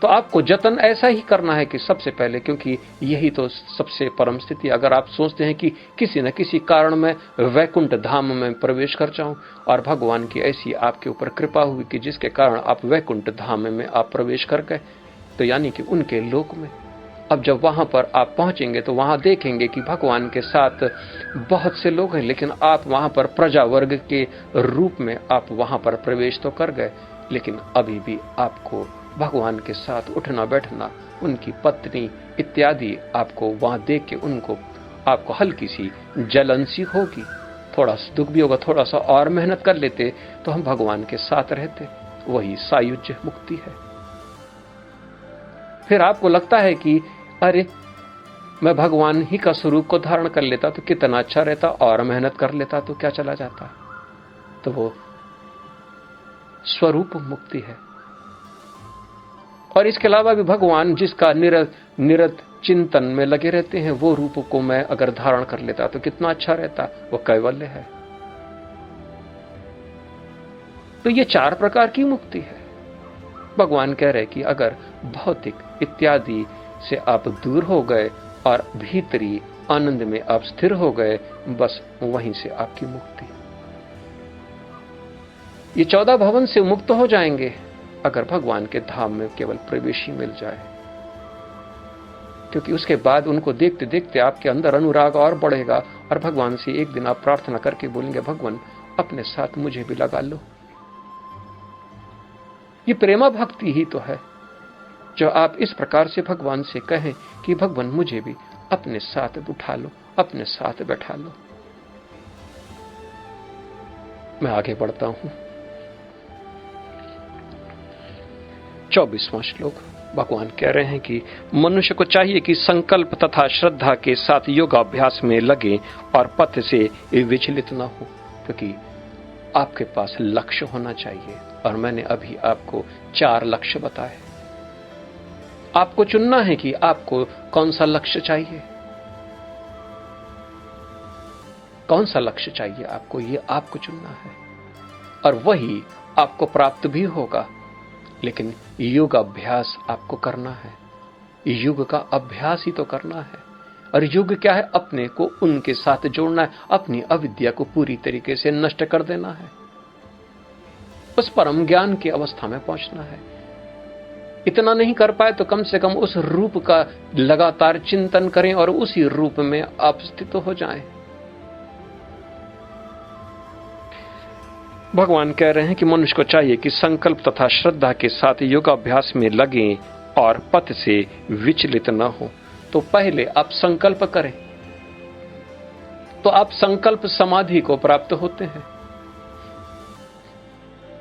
तो आपको जतन ऐसा ही करना है कि सबसे पहले, क्योंकि यही तो सबसे परम स्थिति। अगर आप सोचते हैं कि किसी न किसी कारण मैं वैकुंठ धाम में प्रवेश कर जाऊं, और भगवान की ऐसी आपके ऊपर कृपा हुई कि जिसके कारण आप वैकुंठ धाम में आप प्रवेश कर गए, तो यानी कि उनके लोक में। अब जब वहां पर आप पहुंचेंगे तो वहां देखेंगे कि भगवान के साथ बहुत से लोग हैं, लेकिन आप वहां पर प्रजा वर्ग के रूप में आप वहां पर प्रवेश तो कर गए, लेकिन अभी भी आपको भगवान के साथ उठना बैठना, उनकी पत्नी इत्यादि आपको वहां देख के उनको आपको हल्की सी जलन सी होगी, थोड़ा सा दुख भी होगा। थोड़ा सा और मेहनत कर लेते तो हम भगवान के साथ रहते। वही सायुज्य मुक्ति है। फिर आपको लगता है कि अरे मैं भगवान ही का स्वरूप को धारण कर लेता तो कितना अच्छा रहता, और मेहनत कर लेता तो क्या चला जाता। तो वो स्वरूप मुक्ति है। और इसके अलावा भी भगवान जिसका निरत चिंतन में लगे रहते हैं, वो रूप को मैं अगर धारण कर लेता तो कितना अच्छा रहता, वो कैवल्य है। तो ये 4 प्रकार की मुक्ति है। भगवान कह रहे कि अगर भौतिक इत्यादि से आप दूर हो गए और भीतरी आनंद में आप स्थिर हो गए, बस वहीं से आपकी मुक्ति। ये 14 भवन से मुक्त हो जाएंगे अगर भगवान के धाम में केवल प्रवेश ही मिल जाए, क्योंकि उसके बाद उनको देखते देखते आपके अंदर अनुराग और बढ़ेगा, और भगवान से एक दिन आप प्रार्थना करके बोलेंगे, भगवान अपने साथ मुझे भी लगा लो। ये प्रेमा भक्ति ही तो है, जो आप इस प्रकार से भगवान से कहें कि भगवान मुझे भी अपने साथ उठा लो, अपने साथ बैठा लो। मैं आगे बढ़ता हूं। 24वां श्लोक भगवान कह रहे हैं कि मनुष्य को चाहिए कि संकल्प तथा श्रद्धा के साथ योगाभ्यास में लगे और पथ से विचलित न हो, क्योंकि आपके पास लक्ष्य होना चाहिए। और मैंने अभी आपको 4 लक्ष्य बताए। आपको चुनना है कि आपको कौन सा लक्ष्य चाहिए, कौन सा लक्ष्य चाहिए आपको, ये आपको चुनना है, और वही आपको प्राप्त भी होगा। लेकिन योग अभ्यास आपको करना है, योग का अभ्यास ही तो करना है। और योग क्या है? अपने को उनके साथ जोड़ना है, अपनी अविद्या को पूरी तरीके से नष्ट कर देना है, उस परम ज्ञान की अवस्था में पहुंचना है। इतना नहीं कर पाए तो कम से कम उस रूप का लगातार चिंतन करें और उसी रूप में आप स्थित हो जाएं। भगवान कह रहे हैं कि मनुष्य को चाहिए कि संकल्प तथा श्रद्धा के साथ योगाभ्यास में लगें और पथ से विचलित न हो। तो पहले आप संकल्प करें, तो आप संकल्प समाधि को प्राप्त होते हैं।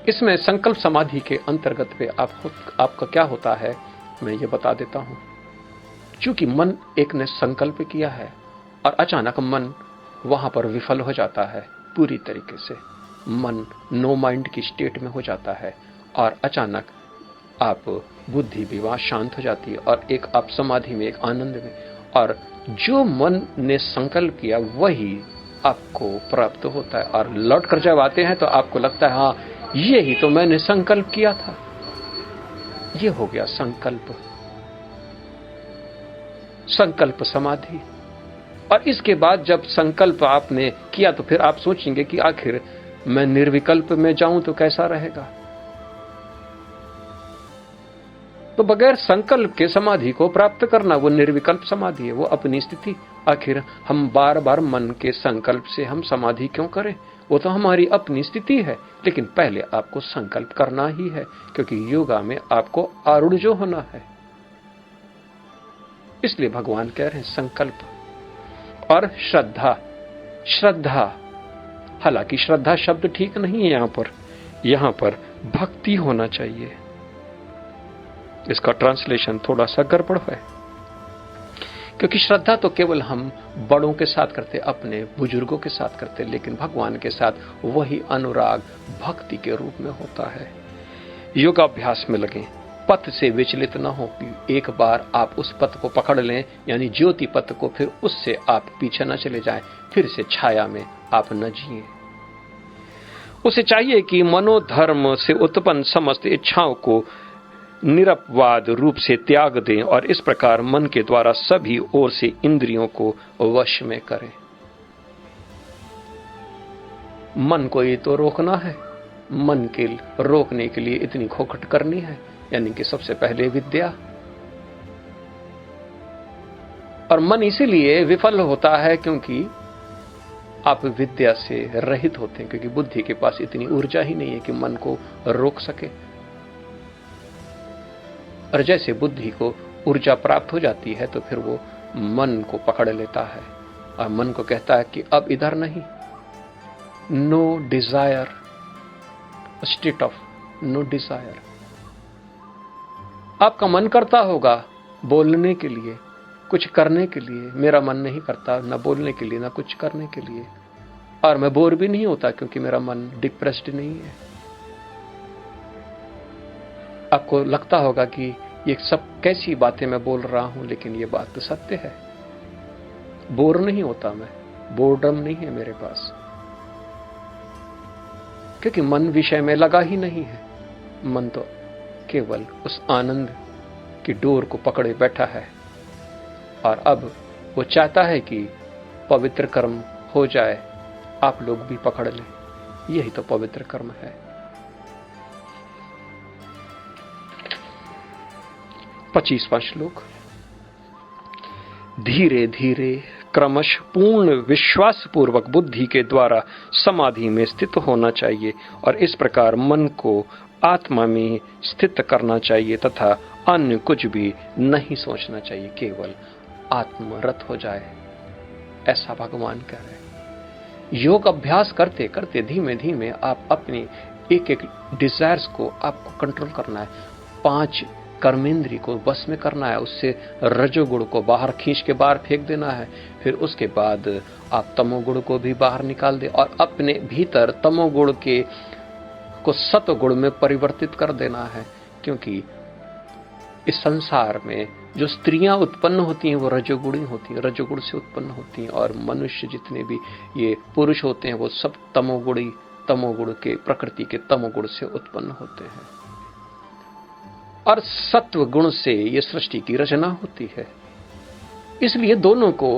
इसमें संकल्प समाधि के अंतर्गत पे आपका क्या होता है, मैं ये बता देता हूं। चूंकि मन एक ने संकल्प किया है और अचानक मन वहां पर विफल हो जाता है, पूरी तरीके से मन नो माइंड की स्टेट में हो जाता है, और अचानक आप बुद्धि भी वहां शांत हो जाती है और एक आप समाधि में, एक आनंद में, और जो मन ने संकल्प किया वही आपको प्राप्त होता है। और लौट कर जब आते हैं तो आपको लगता है हाँ, ये ही तो मैंने संकल्प किया था। ये हो गया संकल्प समाधि। और इसके बाद जब संकल्प आपने किया तो फिर आप सोचेंगे कि आखिर मैं निर्विकल्प में जाऊं तो कैसा रहेगा? तो बगैर संकल्प के समाधि को प्राप्त करना वो निर्विकल्प समाधि है, वो अपनी स्थिति। आखिर हम बार बार मन के संकल्प से हम समाधि क्यों करें? वो तो हमारी अपनी स्थिति है, लेकिन पहले आपको संकल्प करना ही है, क्योंकि योगा में आपको आरूढ़ जो होना है। इसलिए भगवान कह रहे हैं संकल्प और श्रद्धा। श्रद्धा, हालांकि श्रद्धा शब्द ठीक नहीं है यहां पर भक्ति होना चाहिए। इसका ट्रांसलेशन थोड़ा सा गड़बड़ है, क्योंकि श्रद्धा तो केवल हम बड़ों के साथ करते, अपने बुजुर्गों के साथ करते, लेकिन भगवान के साथ वही अनुराग भक्ति के रूप में होता है। योगाभ्यास में लगें, पथ से विचलित न हो कि एक बार आप उस पथ को पकड़ लें, यानी ज्योति पथ को, फिर उससे आप पीछे न चले जाएं, फिर से छाया में आप न जिएं। उसे चाहिए कि मनोधर्म से उत्पन्न समस्त इच्छाओं को निरपवाद रूप से त्याग दें और इस प्रकार मन के द्वारा सभी ओर से इंद्रियों को वश में करें। मन को ये तो रोकना है, मन के रोकने के लिए इतनी खोखट करनी है, यानी कि सबसे पहले विद्या। और मन इसीलिए विफल होता है क्योंकि आप विद्या से रहित होते हैं, क्योंकि बुद्धि के पास इतनी ऊर्जा ही नहीं है कि मन को रोक सके। और जैसे बुद्धि को ऊर्जा प्राप्त हो जाती है तो फिर वो मन को पकड़ लेता है और मन को कहता है कि अब इधर नहीं। No desire, state of no desire. आपका मन करता होगा बोलने के लिए, कुछ करने के लिए, मेरा मन नहीं करता न बोलने के लिए न कुछ करने के लिए, और मैं बोर भी नहीं होता क्योंकि मेरा मन डिप्रेस्ड नहीं है। आपको लगता होगा कि ये सब कैसी बातें मैं बोल रहा हूं, लेकिन ये बात तो सत्य है। बोर नहीं होता मैं, बोर्डम नहीं है मेरे पास, क्योंकि मन विषय में लगा ही नहीं है। मन तो केवल उस आनंद की डोर को पकड़े बैठा है और अब वो चाहता है कि पवित्र कर्म हो जाए, आप लोग भी पकड़ लें। यही तो पवित्र कर्म है। 25वां श्लोक। धीरे धीरे क्रमश पूर्ण विश्वास पूर्वक बुद्धि के द्वारा समाधि में स्थित होना चाहिए और इस प्रकार मन को आत्मा में स्थित करना चाहिए तथा अन्य कुछ भी नहीं सोचना चाहिए, केवल आत्मरत हो जाए, ऐसा भगवान कह रहे हैं। योग अभ्यास करते करते धीमे धीमे आप अपने एक एक डिजायर्स को आपको कंट्रोल करना है, 5 कर्मेंद्री को बस में करना है, उससे रजोगुण को बाहर खींच के बाहर फेंक देना है। फिर उसके बाद आप तमोगुण को भी बाहर निकाल दे और अपने भीतर तमोगुण के को सतगुण में परिवर्तित कर देना है, क्योंकि इस संसार में जो स्त्रियां उत्पन्न होती हैं वो रजोगुणी होती हैं, रजोगुण से उत्पन्न होती हैं, और मनुष्य जितने भी ये पुरुष होते हैं वो सब तमोगुण के, प्रकृति के तमोगुण से उत्पन्न होते हैं। और सत्व गुण से ये सृष्टि की रचना होती है। इसलिए दोनों को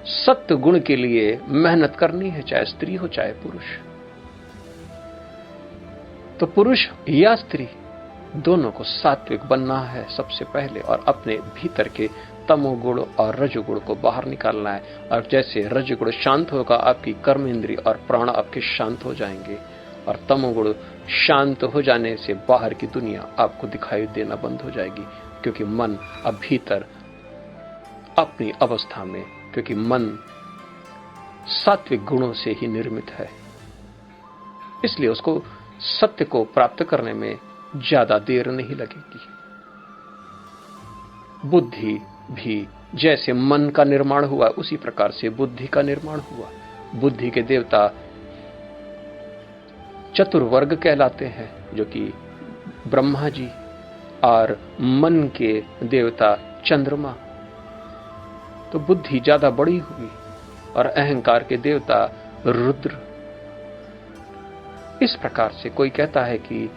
सत्व गुण के लिए मेहनत करनी है, चाहे स्त्री हो चाहे पुरुष। तो पुरुष या स्त्री दोनों को सात्विक बनना है सबसे पहले, और अपने भीतर के तमोगुण और रजोगुण को बाहर निकालना है। और जैसे रजोगुण शांत होगा, आपकी कर्म इंद्रिय और प्राण आपके शांत हो जाएंगे, और तमोगुण शांत हो जाने से बाहर की दुनिया आपको दिखाई देना बंद हो जाएगी, क्योंकि मन अब भीतर अपनी अवस्था में, क्योंकि मन सात्विक गुणों से ही निर्मित है, इसलिए उसको सत्य को प्राप्त करने में ज्यादा देर नहीं लगेगी। बुद्धि भी जैसे मन का निर्माण हुआ उसी प्रकार से बुद्धि का निर्माण हुआ। बुद्धि के देवता चतुर्वर्ग कहलाते हैं, जो कि ब्रह्मा जी, और मन के देवता चंद्रमा। तो बुद्धि ज्यादा बड़ी हुई, और अहंकार के देवता रुद्र। इस प्रकार से कोई कहता है कि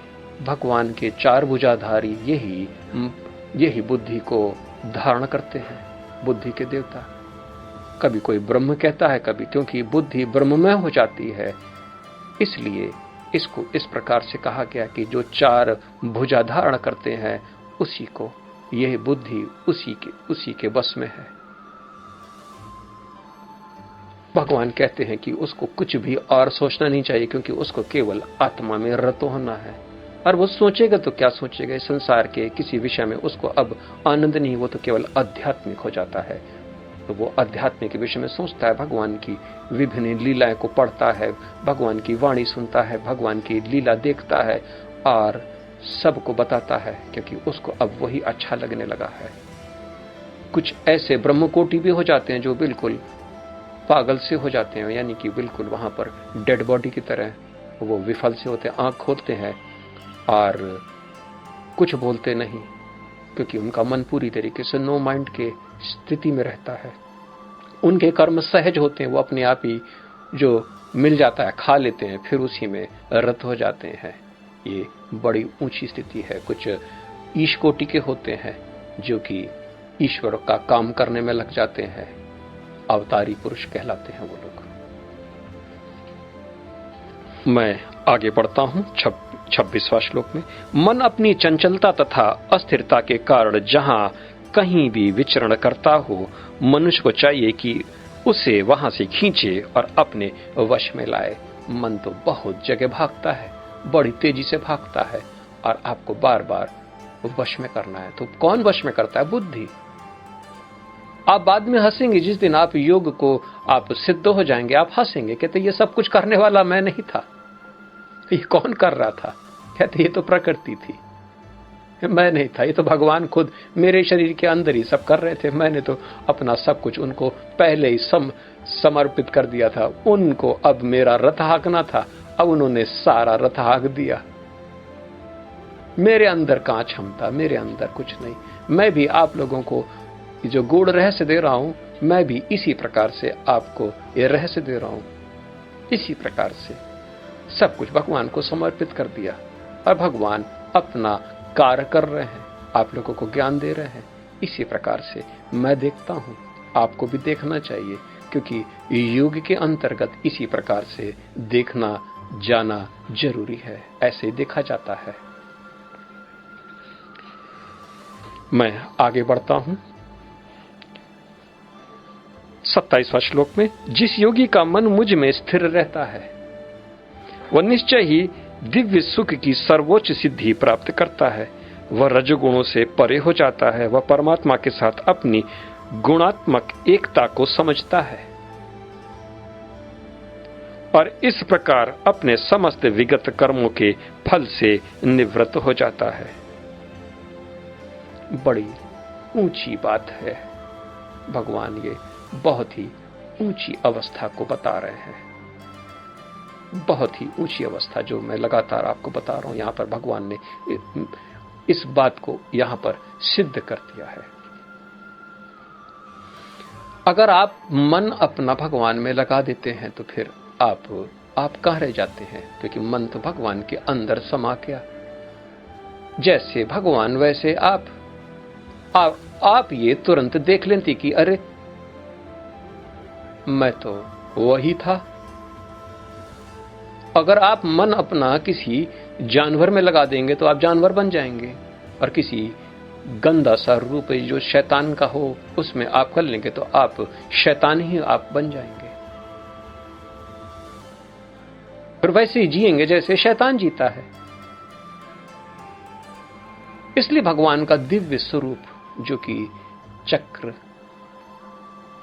भगवान के 4 भुजाधारी यही बुद्धि को धारण करते हैं, बुद्धि के देवता। कभी कोई ब्रह्म कहता है, कभी, क्योंकि बुद्धि ब्रह्ममय हो जाती है इसलिए इसको इस प्रकार से कहा गया कि जो 4 भुजा धारण करते हैं उसी को यह बुद्धि उसी के बस में है। भगवान कहते हैं कि उसको कुछ भी और सोचना नहीं चाहिए, क्योंकि उसको केवल आत्मा में रत होना है। और वो सोचेगा तो क्या सोचेगा, संसार के किसी विषय में उसको अब आनंद नहीं, वो तो केवल आध्यात्मिक हो जाता है। तो वो आध्यात्मिक के विषय में सोचता है, भगवान की विभिन्न लीलाएं को पढ़ता है, भगवान की वाणी सुनता है, भगवान की लीला देखता है और सबको बताता है, क्योंकि उसको अब वही अच्छा लगने लगा है। कुछ ऐसे ब्रह्मकोटि भी हो जाते हैं जो बिल्कुल पागल से हो जाते हैं, यानी कि बिल्कुल वहां पर डेड बॉडी की तरह वो विफल से होते हैं, आंख खोलते हैं और कुछ बोलते नहीं, क्योंकि उनका मन पूरी तरीके से नो माइंड के स्थिति में रहता है। उनके कर्म सहज होते हैं, वो अपने आप ही जो मिल जाता है खा लेते हैं, फिर उसी में रत हो जाते हैं। ये बड़ी ऊंची स्थिति है। कुछ ईश कोटि के होते हैं जो कि ईश्वर का काम करने में लग जाते हैं, अवतारी पुरुष कहलाते हैं वो लोग। मैं आगे बढ़ता हूं 26वां श्लोक में। मन अपनी चंचलता तथा अस्थिरता के कारण जहां कहीं भी विचरण करता हो, मनुष्य को चाहिए कि उसे वहां से खींचे और अपने वश में लाए। मन तो बहुत जगह भागता है, बड़ी तेजी से भागता है और आपको बार बार वश में करना है। तो कौन वश में करता है? बुद्धि। आप बाद में हंसेंगे, जिस दिन आप योग को आप सिद्ध हो जाएंगे आप हंसेंगे, कहते ये सब कुछ करने वाला मैं नहीं था, ये कौन कर रहा था? कहते ये तो प्रकृति थी, मैं नहीं था, ये तो भगवान खुद मेरे शरीर के अंदर ही सब कर रहे थे। मैंने तो अपना सब कुछ उनको पहले ही समर्पित कर दिया था। उनको अब मेरा रथ हाँकना था, अब उन्होंने सारा रथ हाँक दिया। मेरे अंदर कहां क्षमता, मेरे अंदर कुछ नहीं। मैं भी आप लोगों को जो गूढ़ रहस्य दे रहा हूं, मैं भी इसी प्रकार से आपको ये रहस्य दे रहा हूं। इसी प्रकार से सब कुछ भगवान को समर्पित कर दिया और भगवान अपना कार्य कर रहे हैं, आप लोगों को ज्ञान दे रहे हैं। इसी प्रकार से मैं देखता हूं, आपको भी देखना चाहिए, क्योंकि योग के अंतर्गत इसी प्रकार से देखना जाना जरूरी है। ऐसे देखा जाता है। मैं आगे बढ़ता हूं 27वां श्लोक में। जिस योगी का मन मुझ में स्थिर रहता है वह निश्चय ही दिव्य सुख की सर्वोच्च सिद्धि प्राप्त करता है। वह रजोगुणों से परे हो जाता है, वह परमात्मा के साथ अपनी गुणात्मक एकता को समझता है और इस प्रकार अपने समस्त विगत कर्मों के फल से निवृत्त हो जाता है। बड़ी ऊंची बात है। भगवान ये बहुत ही ऊंची अवस्था को बता रहे हैं, बहुत ही ऊंची अवस्था जो मैं लगातार आपको बता रहा हूं। यहां पर भगवान ने इस बात को यहां पर सिद्ध कर दिया है। अगर आप मन अपना भगवान में लगा देते हैं तो फिर आप कहां रह जाते हैं? क्योंकि मन तो भगवान के अंदर समा गया। जैसे भगवान वैसे आप ये तुरंत देख लेती कि अरे मैं तो वही था। अगर आप मन अपना किसी जानवर में लगा देंगे तो आप जानवर बन जाएंगे, और किसी गंदा सा रूप जो शैतान का हो उसमें आप कर लेंगे तो आप शैतान ही आप बन जाएंगे, फिर वैसे ही जिएंगे जैसे शैतान जीता है। इसलिए भगवान का दिव्य स्वरूप जो कि चक्र,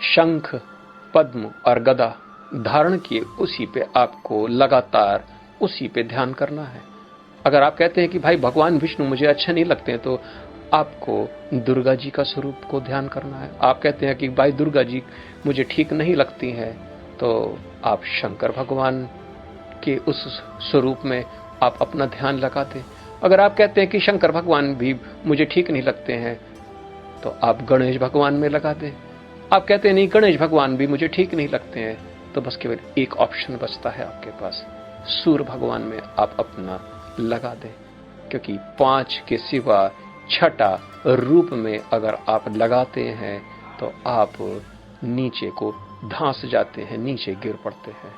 शंख, पद्म और गदा धारण किए, उसी पे आपको लगातार उसी पे ध्यान करना है। अगर आप कहते हैं कि भाई भगवान विष्णु मुझे अच्छे नहीं लगते हैं, तो आपको दुर्गा जी का स्वरूप को ध्यान करना है। आप कहते हैं कि भाई दुर्गा जी मुझे ठीक नहीं लगती हैं, तो आप शंकर भगवान के उस स्वरूप में आप अपना ध्यान लगा दें। अगर आप कहते हैं कि शंकर भगवान भी मुझे ठीक नहीं लगते हैं, तो आप गणेश भगवान में लगा दें। आप कहते हैं नहीं गणेश भगवान भी मुझे ठीक नहीं लगते हैं, तो बस केवल एक ऑप्शन बचता है आपके पास, सूर्य भगवान में आप अपना लगा दें। क्योंकि 5 के सिवा छठा रूप में अगर आप लगाते हैं तो आप नीचे को धंस जाते हैं, नीचे गिर पड़ते हैं।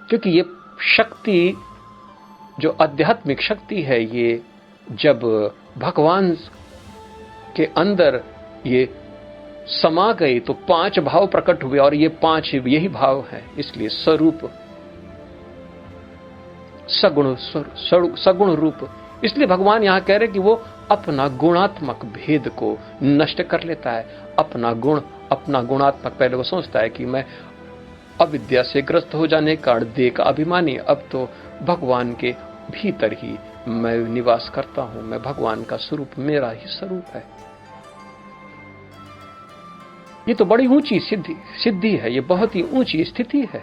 क्योंकि ये शक्ति जो आध्यात्मिक शक्ति है, ये जब भगवान के अंदर ये समा गई तो 5 भाव प्रकट हुए और ये 5 यही भाव है। इसलिए स्वरूप, सगुण रूप। इसलिए भगवान यहां कह रहे कि वो अपना गुणात्मक भेद को नष्ट कर लेता है। अपना गुण, अपना गुणात्मक, पहले वो सोचता है कि मैं अविद्या से ग्रस्त हो जाने का देह का अभिमानी, अब तो भगवान के भीतर ही मैं निवास करता हूं, मैं भगवान का स्वरूप मेरा ही स्वरूप है। ये तो बड़ी ऊंची सिद्धि है, ये बहुत ही ऊंची स्थिति है,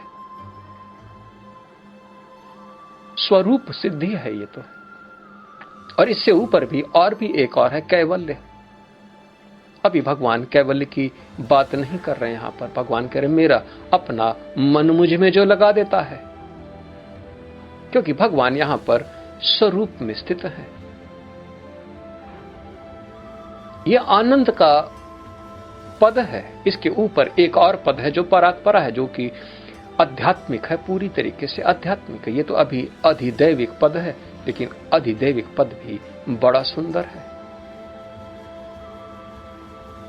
स्वरूप सिद्धि है ये तो। और इससे ऊपर भी और भी एक और है, कैवल्य। अभी भगवान कैवल्य की बात नहीं कर रहे हैं यहां पर। भगवान कह रहे मेरा अपना मन मुझ में जो लगा देता है, क्योंकि भगवान यहां पर स्वरूप में स्थित है। यह आनंद का पद है। इसके ऊपर एक और पद है जो परात्परा है, जो कि आध्यात्मिक है, पूरी तरीके से आध्यात्मिक है। ये तो अभी अधिदैविक पद है, लेकिन अधिदैविक पद भी बड़ा सुंदर है,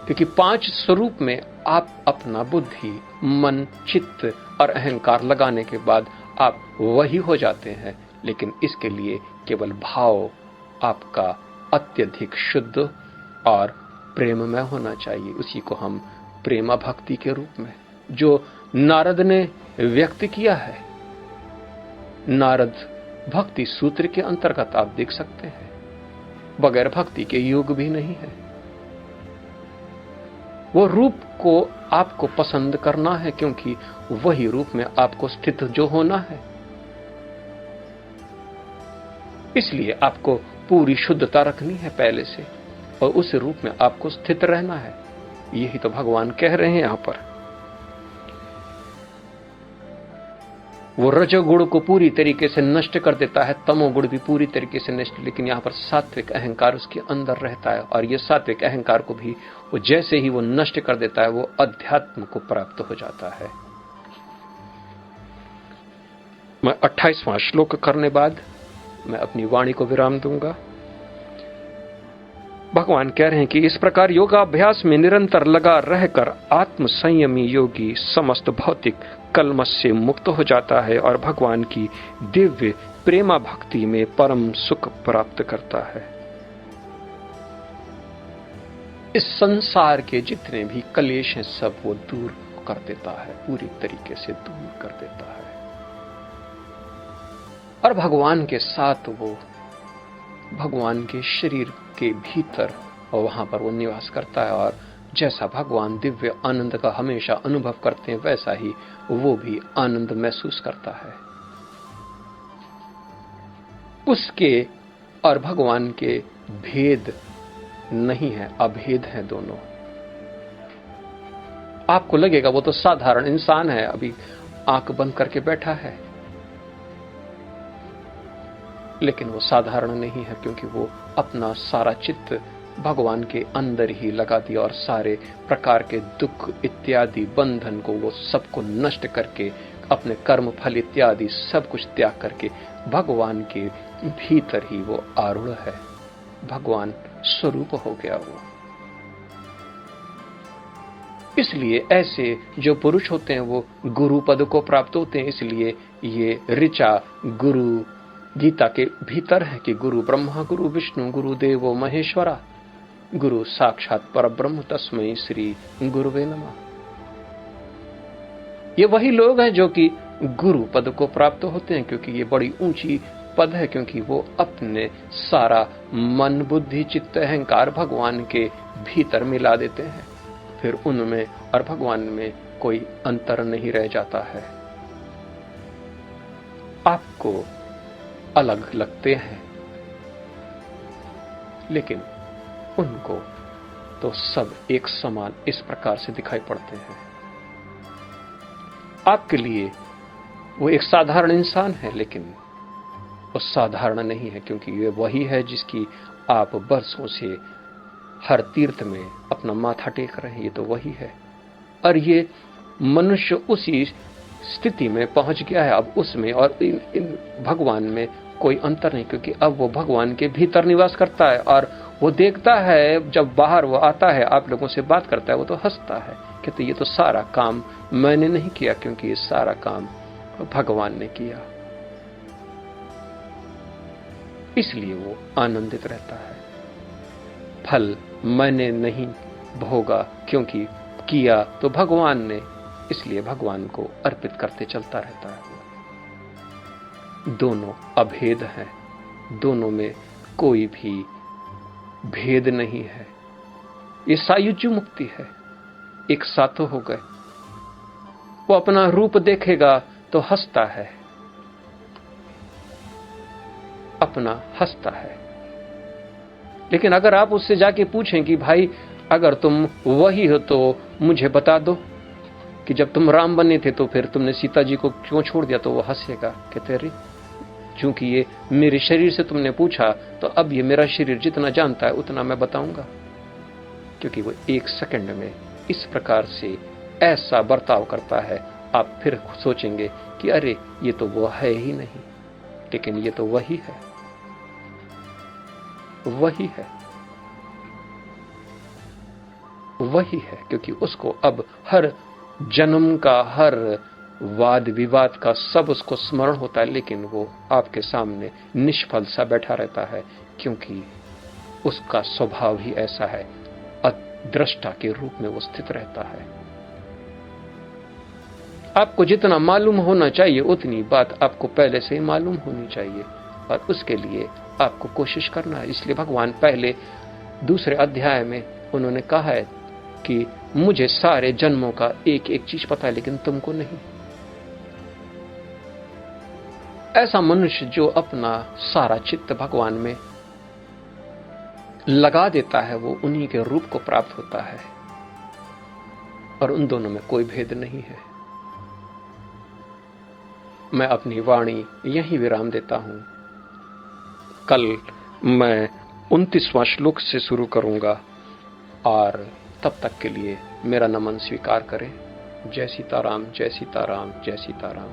क्योंकि 5 स्वरूप में आप अपना बुद्धि, मन, चित्त और अहंकार लगाने के बाद आप वही हो जाते हैं। लेकिन इसके लिए केवल भाव आपका अत्यधिक शुद्ध और प्रेममय होना चाहिए। उसी को हम प्रेमा भक्ति के रूप में, जो नारद ने व्यक्त किया है, नारद भक्ति सूत्र के अंतर्गत आप देख सकते हैं। बगैर भक्ति के योग भी नहीं है। वो रूप को आपको पसंद करना है, क्योंकि वही रूप में आपको स्थित जो होना है। इसलिए आपको पूरी शुद्धता रखनी है पहले से, और उस रूप में आपको स्थित रहना है। यही तो भगवान कह रहे हैं यहां पर। वो रजोगुण को पूरी तरीके से नष्ट कर देता है, तमोगुण भी पूरी तरीके से नष्ट, लेकिन यहां पर सात्विक अहंकार उसके अंदर रहता है। और ये सात्विक अहंकार को भी वो जैसे ही वो नष्ट कर देता है, वो अध्यात्म को प्राप्त हो जाता है। मैं 28वां श्लोक करने बाद मैं अपनी वाणी को विराम दूंगा। भगवान कह रहे हैं कि इस प्रकार योगाभ्यास में निरंतर लगा रहकर आत्म संयमी योगी समस्त भौतिक कलमश से मुक्त हो जाता है और भगवान की दिव्य प्रेमा भक्ति में परम सुख प्राप्त करता है। इस संसार के जितने भी कलेश हैं सब वो दूर कर देता है, पूरी तरीके से दूर कर देता है। और भगवान के साथ वो भगवान के शरीर के भीतर और वहां पर वो निवास करता है। और जैसा भगवान दिव्य आनंद का हमेशा अनुभव करते हैं, वैसा ही वो भी आनंद महसूस करता है। उसके और भगवान के भेद नहीं है, अभेद है दोनों। आपको लगेगा वो तो साधारण इंसान है, अभी आंख बंद करके बैठा है, लेकिन वो साधारण नहीं है, क्योंकि वो अपना सारा चित्त भगवान के अंदर ही लगा दिया और सारे प्रकार के दुख इत्यादि बंधन को वो सबको नष्ट करके, अपने कर्म फल इत्यादि सब कुछ त्याग करके भगवान के भीतर ही वो आरूढ़ है, भगवान स्वरूप हो गया वो। इसलिए ऐसे जो पुरुष होते हैं वो गुरु पद को प्राप्त होते हैं। इसलिए ये ऋचा गुरु गीता के भीतर है कि गुरु ब्रह्मा गुरु विष्णु गुरु देवो महेश्वरा, गुरु साक्षात परब्रह्म तस्मै श्री गुरुवे नमः। ये वही लोग हैं जो कि गुरु पद को प्राप्त होते हैं, क्योंकि ये बड़ी ऊंची पद है, क्योंकि वो अपने सारा मन बुद्धि चित्त अहंकार भगवान के भीतर मिला देते हैं, फिर उनमें और भगवान में कोई अंतर नहीं रह जाता है। आपको अलग लगते हैं, लेकिन उनको तो सब एक समान इस प्रकार से दिखाई पड़ते हैं। आपके लिए वो एक साधारण इंसान है, लेकिन वो साधारण नहीं है, क्योंकि ये वही है जिसकी आप बरसों से हर तीर्थ में अपना माथा टेक रहे हैं। ये तो वही है। और ये मनुष्य उसी स्थिति में पहुंच गया है अब उसमें और इन भगवान में कोई अंतर नहीं, क्योंकि अब वो भगवान के भीतर निवास करता है और वो देखता है जब बाहर वो आता है आप लोगों से बात करता है वो तो हंसता है, कहते ये तो सारा काम मैंने नहीं किया क्योंकि ये सारा काम भगवान ने किया। इसलिए वो आनंदित रहता है। फल मैंने नहीं भोगा क्योंकि किया तो भगवान ने, इसलिए भगवान को अर्पित करते चलता रहता है। दोनों अभेद हैं, दोनों में कोई भी भेद नहीं है। ये सायुज्य मुक्ति है, एक साथ हो गए। वो अपना रूप देखेगा तो हंसता है, अपना हंसता है। लेकिन अगर आप उससे जाके पूछें कि भाई अगर तुम वही हो तो मुझे बता दो कि जब तुम राम बने थे तो फिर तुमने सीता जी को क्यों छोड़ दिया, तो वो हंसेगा, कहते अरे चूंकि ये मेरे शरीर से तुमने पूछा तो अब ये मेरा शरीर जितना जानता है उतना मैं बताऊंगा। क्योंकि वो एक सेकंड में इस प्रकार से ऐसा बर्ताव करता है, आप फिर सोचेंगे कि अरे ये तो वो है ही नहीं, लेकिन ये तो वही है, वही है, वही है। क्योंकि उसको अब हर जन्म का, हर वाद विवाद का सब उसको स्मरण होता है, लेकिन वो आपके सामने निष्फल सा बैठा रहता है, क्योंकि उसका स्वभाव ही ऐसा है, अदृष्टा के रूप में वो स्थित रहता है। आपको जितना मालूम होना चाहिए उतनी बात आपको पहले से ही मालूम होनी चाहिए, और उसके लिए आपको कोशिश करना है। इसलिए भगवान पहले दूसरे अध्याय में उन्होंने कहा है कि मुझे सारे जन्मों का एक एक चीज पता है लेकिन तुमको नहीं। ऐसा मनुष्य जो अपना सारा चित्त भगवान में लगा देता है वो उन्हीं के रूप को प्राप्त होता है, और उन दोनों में कोई भेद नहीं है। मैं अपनी वाणी यहीं विराम देता हूं। कल मैं 29वां श्लोक से शुरू करूंगा, और तब तक के लिए मेरा नमन स्वीकार करें। जय सीताराम, जय सीताराम, जय सीताराम।